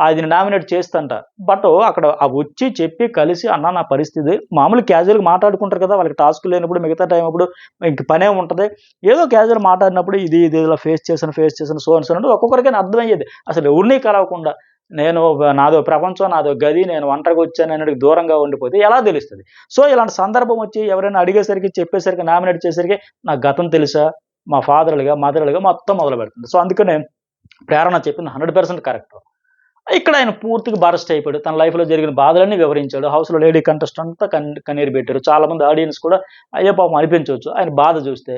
అది నామినేట్ చేస్తంట. బట్ అక్కడ వచ్చి చెప్పి కలిసి అన్న నా పరిస్థితి మామూలు క్యాజువల్‌గా మాట్లాడుకుంటారు కదా! వాళ్ళకి టాస్క్ లేనప్పుడు మిగతా టైం అప్పుడు ఇంక పనేముంటది. ఏదో క్యాజువల్ మాట్లాడినప్పుడు ఇది ఇలా ఫేస్ చేశాను సో అండ్ సో అంటే ఒక్కొక్కరికైనా అర్థమయ్యేది. అసలు ఎవరిని కలవకుండా నేను నాదో ప్రపంచం, నాదో గది, నేను ఒంటరిగా వచ్చాననేటికి దూరంగా ఉండిపోతే ఎలా తెలుస్తది? సో, ఇలాంటి సందర్భం వచ్చి ఎవరైనా అడిగేసరికి, చెప్పేసరికి, నామినేట్ చేసేసరికి నాకు గతం తెలుసా? మా ఫాదర్‌లుగా, మదర్‌లుగా మొత్తం మొదలుపెడుతుంది. సో, అందుకనే ప్రేరణ చెప్పింది 100% కరెక్ట్. ఇక్కడ ఆయన పూర్తిగా బరస్ట్ అయిపోయాడు. తన లైఫ్‌లో జరిగిన బాధలన్నీ వివరించాడు. హౌస్‌లో లేడీ కంటెస్టెంట్ అంతా కన్నీరు పెట్టారు. చాలామంది ఆడియన్స్ కూడా అయ్యో పాపం అనిపించొచ్చు. ఆయన బాధ చూస్తే.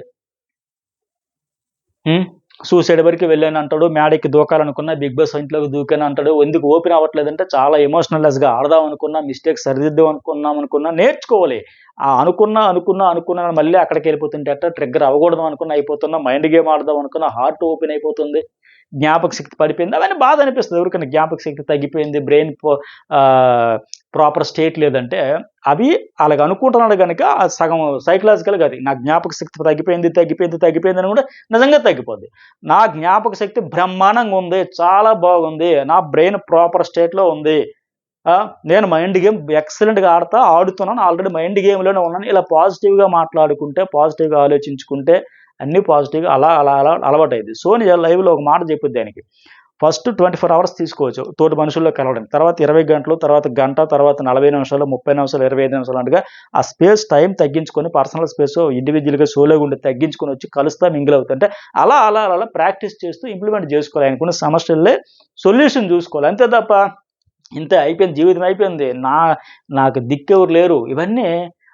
హ్మ్. సూసైడ్ వరకు వెళ్ళానంటాడు. మేడెక్కి దూకాలనుకున్నా, 'బిగ్ బాస్' ఇంట్లోకి దూకానంటాడు. ఎందుకు ఓపెన్ అవ్వట్లేదంటే చాలా ఎమోషనల్లెస్‌గా ఆడదాం అనుకున్నా, మిస్టేక్స్ సరిదిద్దాం అనుకున్నాం నేర్చుకోవాలి. అనుకున్నా మళ్ళీ అక్కడికెళ్ళిపోతుంటే ఎట్టా? ట్రిగ్గర్ అవ్వకూడదు అనుకున్నా అయిపోతున్నా, మైండ్ గేమ్ ఆడదాం అనుకున్నా హార్ట్ ఓపెన్ అయిపోతుంది. జ్ఞాపక శక్తి పడిపోయింది. అవన్నీ బాధ అనిపిస్తది. ఎవరికైనా జ్ఞాపక శక్తి తగ్గిపోయింది, బ్రెయిన్ ప్రాపర్ స్టేట్ లేదంటే, అవి అలాగ అనుకుంటున్నాడు గనక సగం సైకలాజికల్‌గా అది. నా జ్ఞాపక శక్తి తగ్గిపోయిందని కూడా నిజంగా తగ్గిపోద్ది. నా జ్ఞాపక శక్తి బ్రహ్మాండంగా ఉంది. చాలా బాగుంది. నా బ్రెయిన్ ప్రాపర్ స్టేట్‌లో ఉంది. నేను మైండ్ గేమ్ ఎక్సలెంట్‌గా ఆడుతున్నాను. ఆల్రెడీ మైండ్ గేమ్‌లోనే ఉన్నాను. ఇలా పాజిటివ్‌గా మాట్లాడుకుంటే, పాజిటివ్‌గా ఆలోచించుకుంటే అన్నీ పాజిటివ్‌గా అలా అలవాటయిద్ది. సోనియా లైవ్‌లో ఒక మాట చెప్పుద్ది ఆయనకి. ఫస్ట్ 24 అవర్స్ తీసుకోవచ్చు తోటి మనుషుల్లో కలవడానికి. తర్వాత 20 గంటలు, తర్వాత గంట, తర్వాత 40 నిమిషాలు, 30 నిమిషాలు, 25 నిమిషాలు అన్నట్టుగా ఆ టైం తగ్గించుకొని పర్సనల్ స్పేస్ ఇండివిడ్యువల్‌గా సోలోగా ఉండి తగ్గించుకొని వచ్చి కలుస్తా మింగిల్ అవుతా. అంటే అలా ప్రాక్టీస్ చేస్తూ ఇంప్లిమెంట్ చేసుకోవాలి. ఆయనకున్న సమస్యలే సొల్యూషన్ చూసుకోవాలి. అంతే తప్ప ఇంతే అయిపోయింది, జీవితం అయిపోయింది. నాకు దిక్కెవరు లేరు. ఇవన్నీ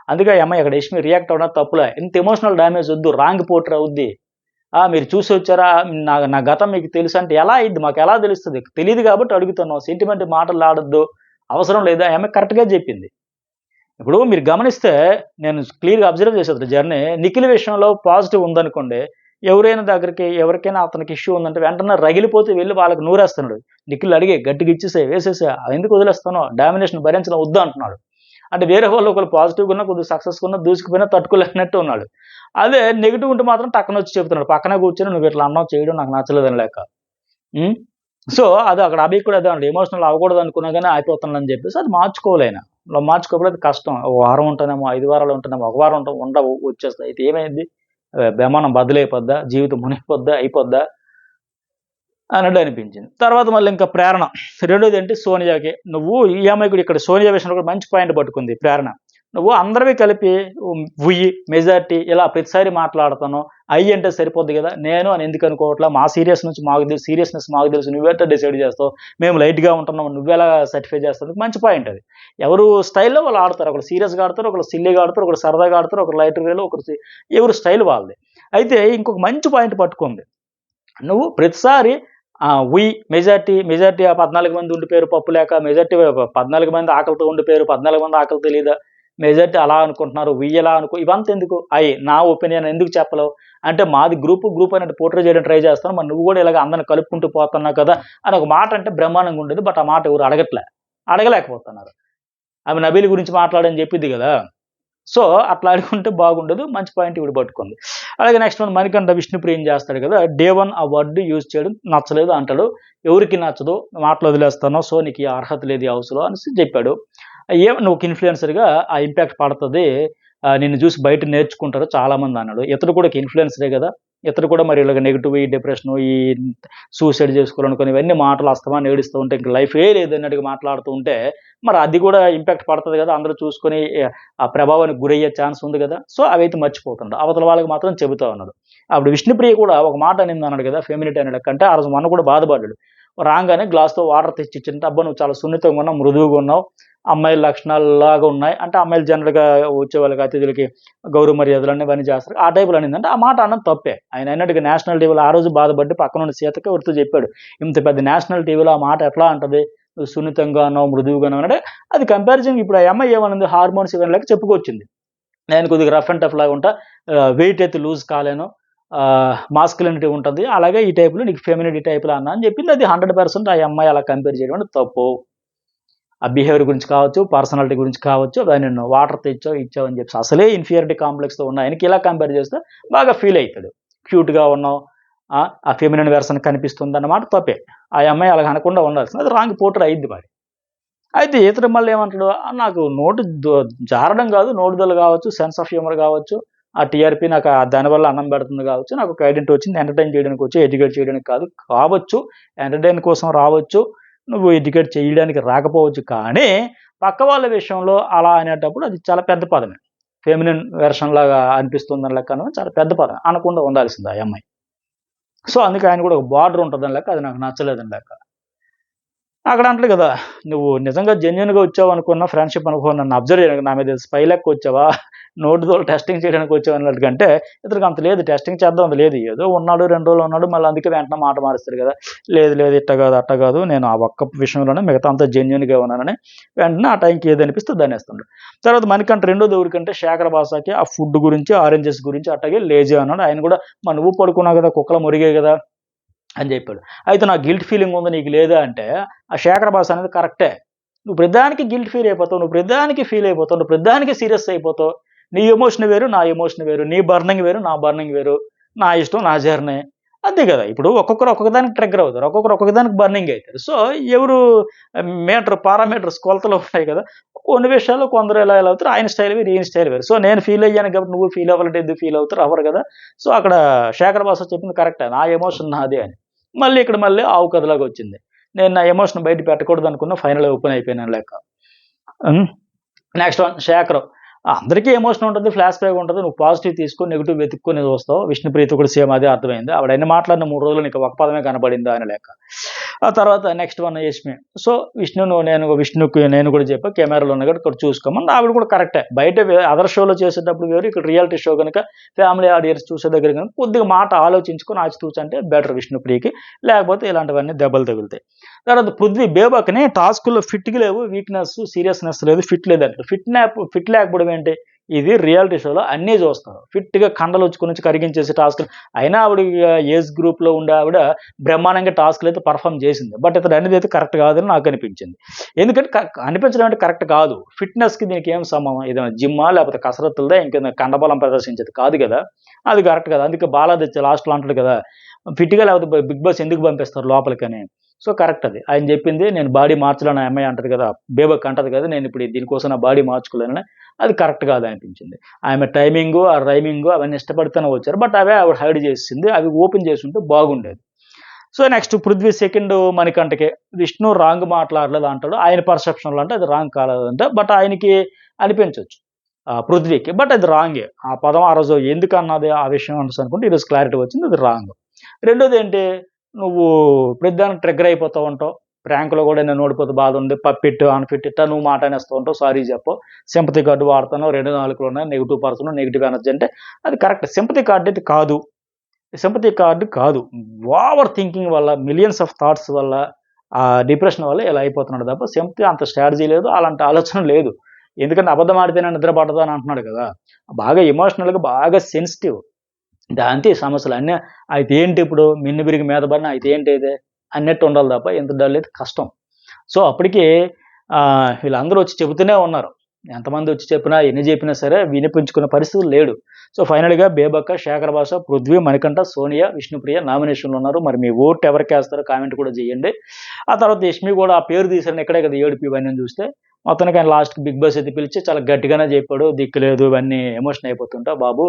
అందుకే ఆ అమ్మాయి అక్కడ యష్మి రియాక్ట్ అవ్వడం తప్పులే. ఇంత ఎమోషనల్ డ్యామేజ్ వద్దు. రాంగ్ పోర్ట్రే అవుద్ది. మీరు చూసొచ్చారా? నా గతం మీకు తెలుసంటే ఎలా అయ్యిద్ది? మాకెలా తెలుస్తది? తెలీదు కాబట్టి అడుగుతున్నాం. సెంటిమెంట్ మాటలాడొద్దు. అవసరం లేదు. ఆ అమ్మాయి కరెక్ట్‌గా జెప్పింది. ఇప్పుడు మీరు గమనిస్తే నేను క్లియర్‌గా అబ్జర్వ్ చేసేది జర్నీ. నిఖిల్ విషయంలో పాజిటివ్ ఉందనుకోండి. ఎవరికైనా అతనికి ఇష్యూ ఉందంటే వెంటనే రగిలిపోతే వెళ్లి వాళ్ళకి నూరేస్తున్నాడు. నిఖిల్ అడిగే గట్టిగా ఇచ్చేసేయ్, వేసేసేయ్. ఎందుకు వదిలేస్తున్నావు? డామినేషన్ భరించడం వద్దు అంటున్నాడు. అంటే వేరే వాళ్ళు ఒకళ్ళు పాజిటివ్‌గా ఉన్నా, కొద్దిగా సక్సెస్‌గా ఉన్నా, దూసుకుపోయినా తట్టుకోలేనట్టు ఉన్నాడు. అదే నెగెటివ్ ఉంటే మాత్రం టక్కనొచ్చి చెప్తున్నాడు. పక్కనే కూర్చొని నువ్వు ఇట్లా అన్నావు చేయడం నాకు నచ్చలేదని లెక్క. హ్మ్. సో, అది అక్కడ అభి కూడా అదే అన్నాడు. ఎమోషనల్ అవ్వకూడదు అనుకున్నా గాని అయిపోతున్నానని చెప్పేసి అది మార్చుకోవాలి ఆయన. అలా మార్చుకోకపోతే అది కష్టం. ఒక వారం ఉంటానేమో, 5 వారాలు ఉంటానేమో, ఒక వారం ఉంటాం ఉండవు వచ్చేస్తాయి. అయితే ఏమైద్ది? బ్రహ్మాండం బద్దలైపోద్దా? జీవితం మునిగిపోద్దా? అయిపోద్దా? అన్నట్టు అనిపించింది. తర్వాత మళ్ళీ ఇంకా ప్రేరణ. రెండోదేంటి సోనియాకి. నువ్వు ఈ అమ్మాయి కూడా ఇక్కడ సోనియా విషయంలో కూడా మంచి పాయింట్ పట్టుకుంది ప్రేరణ. నువ్వు అందరివి కలిపి మెజారిటీ ఇలా ప్రతిసారి మాట్లాడుతున్నావు. అంటే సరిపోద్ది గదా! నేను అని ఎందుకు అనుకోవట్లా? మా సీరియస్‌నెస్ మాకు తెలుసు. నువ్వెట్టా డిసైడ్ చేస్తావు? మేము లైట్‌గా ఉంటున్నాం. నువ్వెలా సర్టిఫై చేస్తావు? మంచి పాయింట్ అది. ఎవరు స్టైల్‌లో వాళ్ళు ఆడతారు. ఒకళ్ళు సీరియస్‌గా ఆడతారు, ఒకళ్ళు సిల్లీగా ఆడతారు, ఒకళ్ళు సరదాగా ఆడతారు, ఒకరు లైట్ వేలో, ఎవరి స్టైల్ వాళ్ళది. అయితే ఇంకొక మంచి పాయింట్ పట్టుకుంది. నువ్వు ప్రతిసారి మెజారిటీ ఆ 14 మంది ఉండిపోయారు పప్పు లేక, మెజారిటీ 14 మంది ఆకలితో ఉండిపోయారు, 14 మంది ఆకలి తెలీదా? మెజారిటీ అలా అనుకుంటున్నారు, ఎలా ఇవంతెందుకు? నా ఒపీనియన్ ఎందుకు చెప్పలేవు? అంటే మాది గ్రూప్ అన్నట్టు పోర్ట్రే చేయడానికి ట్రై చేస్తాను. మరి నువ్వు గూడా ఇలాగ అందరిని కలుపుకుంటూ పోతున్నావు కదా! అని ఒక మాట అంటే బ్రహ్మాండంగా ఉండేది. బట్ ఆ మాట ఎవరు అడగలేకపోతున్నారు. ఆమె నబీల్ గురించి మాట్లాడని చెప్పిద్ది గదా! సో, అట్లా అనుకుంటే బాగుండదు. మంచి పాయింట్ ఈవిడ పట్టుకుంది. అలాగే నెక్స్ట్ వన్ మణికంఠ విష్ణుప్రియ ఏం చేస్తాడు కదా! డే 1 ఆ వర్డ్ యూజ్ చేయడం నచ్చలేదు అంటాడు. ఎవరికీ నచ్చదు. మాటలు వదిలేస్తున్నావు. సో, నీకు ఈ అర్హత లేదు ఈ హౌస్‌లో అనేసి చెప్పాడు. నువ్వు ఒక ఇన్‌ఫ్లుయెన్సర్‌గా ఆ ఇంపాక్ట్ పడతది. నిన్ను చూసి బయట నేర్చుకుంటారు చాలామంది అన్నాడు. ఇతడు కూడా ఒక ఇన్‌ఫ్లుయెన్సరే గదా! ఇతడు కూడా మరి ఇలాగ నెగెటివ్ ఈ డిప్రెషను, ఈ సూసైడ్ చేసుకోవాలనుకుని ఇవన్నీ మాటలు అస్తమానం ఏడుస్తూ ఉంటే ఇంక లైఫే లేదన్నట్టుగా మాట్లాడుతూ ఉంటే, మరి అది కూడా ఇంపాక్ట్ పడతది గదా! అందరూ చూసుకొని ఆ ప్రభావానికి గురయ్యే ఛాన్స్ ఉంది గదా! సో, అవైతే మర్చిపోతుండు. అవతల వాళ్ళకి మాత్రం చెబుతా ఉన్నాడు. అప్పుడు విష్ణుప్రియ కూడా ఒక మాట అనిందన్నాడు గదా! ఫెమినిటీ అనే లెక్క. అంటే ఆ రోజు మొన్న కూడా బాధపడ్డాడు. రాంగానే గ్లాస్‌తో వాటర్ తెచ్చిచ్చింటే, "అబ్బా! నువ్వు చాలా సున్నితంగా ఉన్నావు, మృదువుగా ఉన్నావు. అమ్మాయిల లక్షణాల్లాగా ఉన్నాయి." అంటే అమ్మాయిలు జనరల్‌గా వచ్చే వాళ్ళకి అతిథులకి గౌరవ మర్యాదలు ఇవన్నీ చేస్తారు. ఆ టైప్‌లో అనింది. అంటే ఆ మాట అనడం తప్పే. ఆయన అన్నట్టుగా నేషనల్ టీవీలో ఆ రోజు బాధపడి పక్కనున్న సీతకి ఎవరితో చెప్పాడు. ఇంత పెద్ద నేషనల్ టీవీలో ఆ మాట ఎట్లా అంటది? నువ్వు సున్నితంగా ఉన్నావు, మృదువుగా ఉన్నావు అంటే అది కంపారిజన్ ఇప్పుడు ఆ అమ్మాయి ఏమనింది హార్మోన్స్ ఇవన్నీ లెక్క చెప్పుకొచ్చింది. నేను కొద్దిగా రఫ్ అండ్ టఫ్ లాగా ఉంటా. వెయిట్ అయితే లూజ్ కాలేను. మాస్కులినిటీ ఉంటది. అలాగే ఈ టైప్‌లో నీకు ఫెమినిటీ టైప్‌లో అన్నా అని చెప్పింది. అది 100% ఆ అమ్మాయి అలా కంపేర్ చేయడం అనేది తప్పు. ఆ బిహేవియర్ గురించి కావచ్చు, పర్సనాలిటీ గురించి కావచ్చు, నిన్ను వాటర్ తెచ్చావు, ఇచ్చావు అని చెప్పేసి అసలే ఇన్ఫీరియారిటీ కాంప్లెక్స్‌తో ఉన్న ఆయనకి ఇలా కంపేర్ చేస్తే బాగా ఫీల్ అయితాడు. క్యూట్‌గా ఉన్నావు, ఆ ఫెమినిన్ వెర్షన్ కనిపిస్తుంది అన్నమాట తప్పే. ఆ అమ్మాయి అలాగ అనకుండా ఉండాల్సింది. అది రాంగ్ పోర్ట్రే అయ్యిద్ది మరి. అయితే ఇతడు మళ్ళీ ఏమంటాడు, నాకు నోటి జారడం కాదు, నోటుదల కావచ్చు, సెన్స్ ఆఫ్ హ్యూమర్ కావచ్చు, ఆ టీఆర్పీ నాకు దానివల్ల అన్నం పెడుతుంది కావచ్చు, నాకు ఒక ఐడెంటిటీ వచ్చింది, ఎంటర్టైన్ చేయడానికి వచ్చి, ఎడ్యుకేట్ చేయడానికి కాదు. కావచ్చు, ఎంటర్టైన్ కోసం రావచ్చు, నువ్వు ఎడ్యుకేట్ చేయడానికి రాకపోవచ్చు. కానీ పక్క వాళ్ళ విషయంలో అలా అనేటప్పుడు అది చాలా పెద్ద పదమే. ఫెమినిన్ వెర్షన్ లాగా అనిపిస్తుందని లెక్కను చాలా పెద్ద పదం. అనకుండా ఉండాల్సింది ఆ అమ్మాయి. సో అందుకే ఆయన కూడా ఒక బార్డర్ ఉంటుందని లెక్క, అది నాకు నచ్చలేదని లెక్క. అక్కడ అంటలే కదా! నువ్వు నిజంగా జెన్యూన్‌గా వచ్చావనుకున్న ఫ్రెండ్‌షిప్ అనుకో, నన్ను అబ్జర్వ్ చేయడానికి నా మీద స్పై లెక్క వచ్చావా? నోటితోటి టెస్టింగ్ చేయడానికి వచ్చావా అన్నట్టుగంటే, ఇతనికి అంత లేదు, టెస్టింగ్ చేద్దాం అంత లేదు. ఏదో ఉన్నాడు, 2 రోజులు ఉన్నాడు, మళ్ళీ అందుకే వెంటనే మాట మారుస్తాడు కదా! లేదు, లేదు, ఇట్ట కాదు, అట్ట కాదు, నేను ఆ ఒక్క విషయంలోనే మిగతా అంతా జెన్యూన్‌గా ఉన్నానని వెంటనే ఆ టైంకి ఏదనిపిస్తే దాన్నేస్తుండు. తర్వాత మనకంటే రెండోది ఎవరికంటే శేఖర్ భాషకి ఆ ఫుడ్ గురించి, ఆరెంజెస్ గురించి అట్టాగే లేజీ అన్నాడు. ఆయన కూడా మరి నువ్వు పడుకున్నావు కదా! కుక్కలు మురిగాయి కదా! అని చెప్పాడు. అయితే నాకు గిల్ట్ ఫీలింగ్ ఉంది, నీకు లేదా అంటే, ఆ శేఖర్ భాష అనేది కరెక్టే. నువ్వు ప్రతిదానికి గిల్ట్ ఫీల్ అయిపోతావు. నువ్వు ప్రతిదానికి ఫీల్ అయిపోతావు. నువ్వు ప్రతిదానికి సీరియస్ అయిపోతావు. నీ ఎమోషన్ వేరు, నా ఎమోషన్ వేరు. నీ బర్నింగ్ వేరు, నా బర్నింగ్ వేరు. నా ఇష్టం, నా జర్నీ. అంతే కదా! ఇప్పుడు ఒక్కొక్కరు ఒక్కొక్క దానికి ట్రిగ్గర్ అవుతారు. ఒక్కొక్కరు ఒక్కొక్క దానికి బర్నింగ్ అయితారు. సో, ఎవరు పారామీటర్స్ కొలతలు ఉంటాయి కదా! కొన్ని విషయాల్లో కొందరు ఎలా అవుతారు. ఆయన స్టైల్ వేరు, ఈయన స్టైల్ వేరు. సో, నేను ఫీల్ అయ్యాను కాబట్టి నువ్వు ఫీల్ అవ్వాలంటే ఎందుకు ఫీల్ అవుతారు? అవ్వరు కదా! సో, అక్కడ శేఖర్ భాష చెప్పింది కరెక్టే. నా ఎమోషన్ నాదే అని. మళ్ళీ ఆవు కథలాగా వచ్చింది. నేను నా ఎమోషన్ బయట పెట్టకూడదనుకున్నా, ఫైనల్‌గా ఓపెన్ అయిపోయాను లెక్క. హ్మ్. Next one Shekhar. అందరికీ ఎమోషన్ ఉంటది. ఫ్లాష్ బ్యాక్ ఉంటది. నువ్వు పాజిటివ్ తీసుకో, నెగెటివ్ వెతుక్కొని చూస్తావు. విష్ణుప్రియతో కూడా సేమ్ అదే అర్థమైంది. ఆవిడ ఎన్ని మాట్లాడిన 3 రోజులు నీకు ఒక పదమే కనపడిందా అని లెక్క. ఆ తర్వాత నెక్స్ట్ వన్ యష్మి. సో, విష్ణుకి నేను కూడా చెప్పా, కెమెరాలో ఉన్నాయి కాబట్టి ఇక్కడ చూసుకోమని. ఆవిడ కూడా కరెక్టే. బయట అదర్ షోలో చేసేటప్పుడు వేరు, ఇక్కడ రియాలిటీ షో గనుక ఫ్యామిలీ ఆడియన్స్ చూసే దగ్గర గనుక కొద్దిగా మాట ఆలోచించుకొని ఆచితూచి అంటే బెటర్ విష్ణుప్రియకి. లేకపోతే ఇలాంటివన్నీ దెబ్బలు తగులుతాయి. తర్వాత పృథ్వీ బేబక్‌ని టాస్కుల్లో ఫిట్‌గా లేవు, వీక్‌నెస్, సీరియస్‌నెస్ లేదు, ఫిట్ లేదంటాడు. ఫిట్ లేకపోవడం ఏంటి? ఇది రియాలిటీ షోలో అన్నీ చూస్తారు. ఫిట్‌గా కండలుచ్చుకొని కరిగించేసి టాస్క్‌లు అయినా ఆవిడ ఏజ్ గ్రూప్‌లో ఉండే ఆవిడ బ్రహ్మాండంగా టాస్క్‌లయితే పెర్ఫార్మ్ చేసింది. బట్ ఇతడు అనేదైతే కరెక్ట్ కాదని నాకు అనిపించింది. ఎందుకంటే అనిపించడం అంటే కరెక్ట్ కాదు. ఫిట్‌నెస్‌కి దీనికి ఏం సంబంధం? ఏదైనా జిమ్మా? లేకపోతే కసరత్తులదా? ఇంకేదైనా కండబలం ప్రదర్శించేది కాదు గదా! అది కరెక్ట్ కాదు. అందుకే బాలాదిత్య లాస్ట్‌లో అంటాడు కదా! ఫిట్‌గా లేకపోతే బిగ్ బాస్ ఎందుకు పంపిస్తారు లోపలికని. సో, కరెక్ట్ అది. ఆయన చెప్పింది నేను బాడీ మార్చాలని ఆ అమ్మాయి అంటది కదా! బేబక్ అంటది కదా! నేనిప్పుడు దీనికోసం నా బాడీ మార్చుకోలేనని. అది కరెక్ట్ కాదనిపించింది. ఆమె టైమింగు, ఆ రైమింగు అవన్నీ ఇష్టపడితేనే వచ్చారు. బట్ అవే ఆవిడ హైడ్ చేసేసింది. అవి ఓపెన్ చేసుంటే బాగుండేది. సో, నెక్స్ట్ పృథ్వీ సెకండ్ మణికంఠకి. విష్ణు రాంగ్ మాట్లాడలేదు అంటాడు. ఆయన పర్సెప్షన్‌లో అంటే అది రాంగ్ కాలేదంట. బట్ ఆయనకి అనిపించొచ్చు. పృథ్వీకి. బట్ అది రాంగే. ఆ పదం ఆ రోజు ఎందుకన్నది ఆ విషయం అనుకుంటే ఈరోజు క్లారిటీ వచ్చింది. అది రాంగ్. రెండోదేంటి, నువ్వు ప్రతిదానికి ట్రిగ్గర్ అయిపోతా ఉంటావు. ప్రాంక్‌లో కూడా నేను ఓడిపోతే బాధుంది. పప్పిట్టు, అన్‌ఫిట్ ఇట్టా నువ్వు మాట అనేస్తూ ఉంటావు. సారీ చెప్పు. సింపతి కార్డ్ వాడుతున్నావు. 2 నాలుకలున్నాయి. నెగెటివ్ పర్సన్, నెగెటివ్ ఎనర్జీ అంటే అది కరెక్ట్. సింపతి కార్డ్ అయితే కాదు. సింపతి కార్డ్ కాదు. ఓవర్ థింకింగ్ వల్ల, మిలియన్స్ ఆఫ్ థాట్స్ వల్ల, డిప్రెషన్ వల్ల ఇలా అయిపోతున్నాడు తప్ప సింపతి అంత స్ట్రాటజీ లేదు. అలాంటి ఆలోచన లేదు. ఎందుకంటే అబద్ధం ఆడితేనే నిద్ర పట్టదు అని అంటున్నాడు కదా! బాగా ఎమోషనల్‌గా బాగా సెన్సిటివ్. దాంతో ఈ సమస్యలన్నీ. అయితే ఏంటి ఇప్పుడు మిన్ను బిరిగి మీద పడిన అయితే ఏంటిది అన్నట్టు ఉండాలి తప్ప ఇంత డల్ అయితే కష్టం. సో, అప్పటికి వీళ్ళందరూ వచ్చి చెబుతూనే ఉన్నారు. ఎంతమంది వచ్చి చెప్పినా, ఎన్ని చెప్పినా సరే వినిపించుకునే పరిస్థితులు లేడు. సో, ఫైనల్‌గా బేబక్క, శేఖర్ భాష, పృథ్వీ, మణికంఠ, సోనియా, విష్ణుప్రియ నామినేషన్‌లో ఉన్నారు. మరి మీ ఓట్ ఎవరికేస్తారో కామెంట్ కూడా చేయండి. ఆ తర్వాత యష్మి కూడా ఆ పేరు తీశారని ఇక్కడే కదా ఏడుపు ఇవన్నీ చూస్తే. మొత్తానికి ఆయన లాస్ట్‌కి బిగ్ బాస్ అయితే పిలిచి చాలా గట్టిగానే చెప్పాడు. దిక్కు లేదు ఇవన్నీ ఎమోషన్ అయిపోతుంటావు బాబు.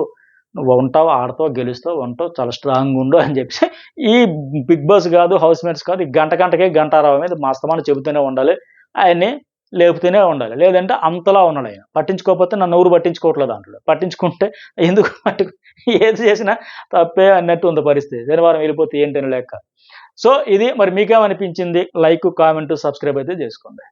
నువ్వు ఉంటావు, ఆడతావు, గెలుస్తావు, ఉంటావు, చాలా స్ట్రాంగ్‌గుండు అని చెప్పేసి ఈ బిగ్ బాస్ కాదు, హౌస్ మేట్స్ కాదు, ఈ గంటకి గంటారావు మీద అస్తమానం చెబుతూనే ఉండాలి. ఆయన్ని లేపుతూనే ఉండాలి. లేదంటే అంతలా ఉన్నాడాయన. పట్టించుకోకపోతే నన్నెవరు పట్టించుకోవట్లేదు అంటాడు. పట్టించుకుంటే ఎందుకు ఏది చేసినా తప్పే అన్నట్టు ఉంది పరిస్థితి. శనివారం వెళ్ళిపోతే ఏంటని లెక్క. సో, ఇది మరి మీకేమనిపించింది? లైక్, కామెంట్, సబ్స్క్రైబ్ అయితే చేసుకోండి.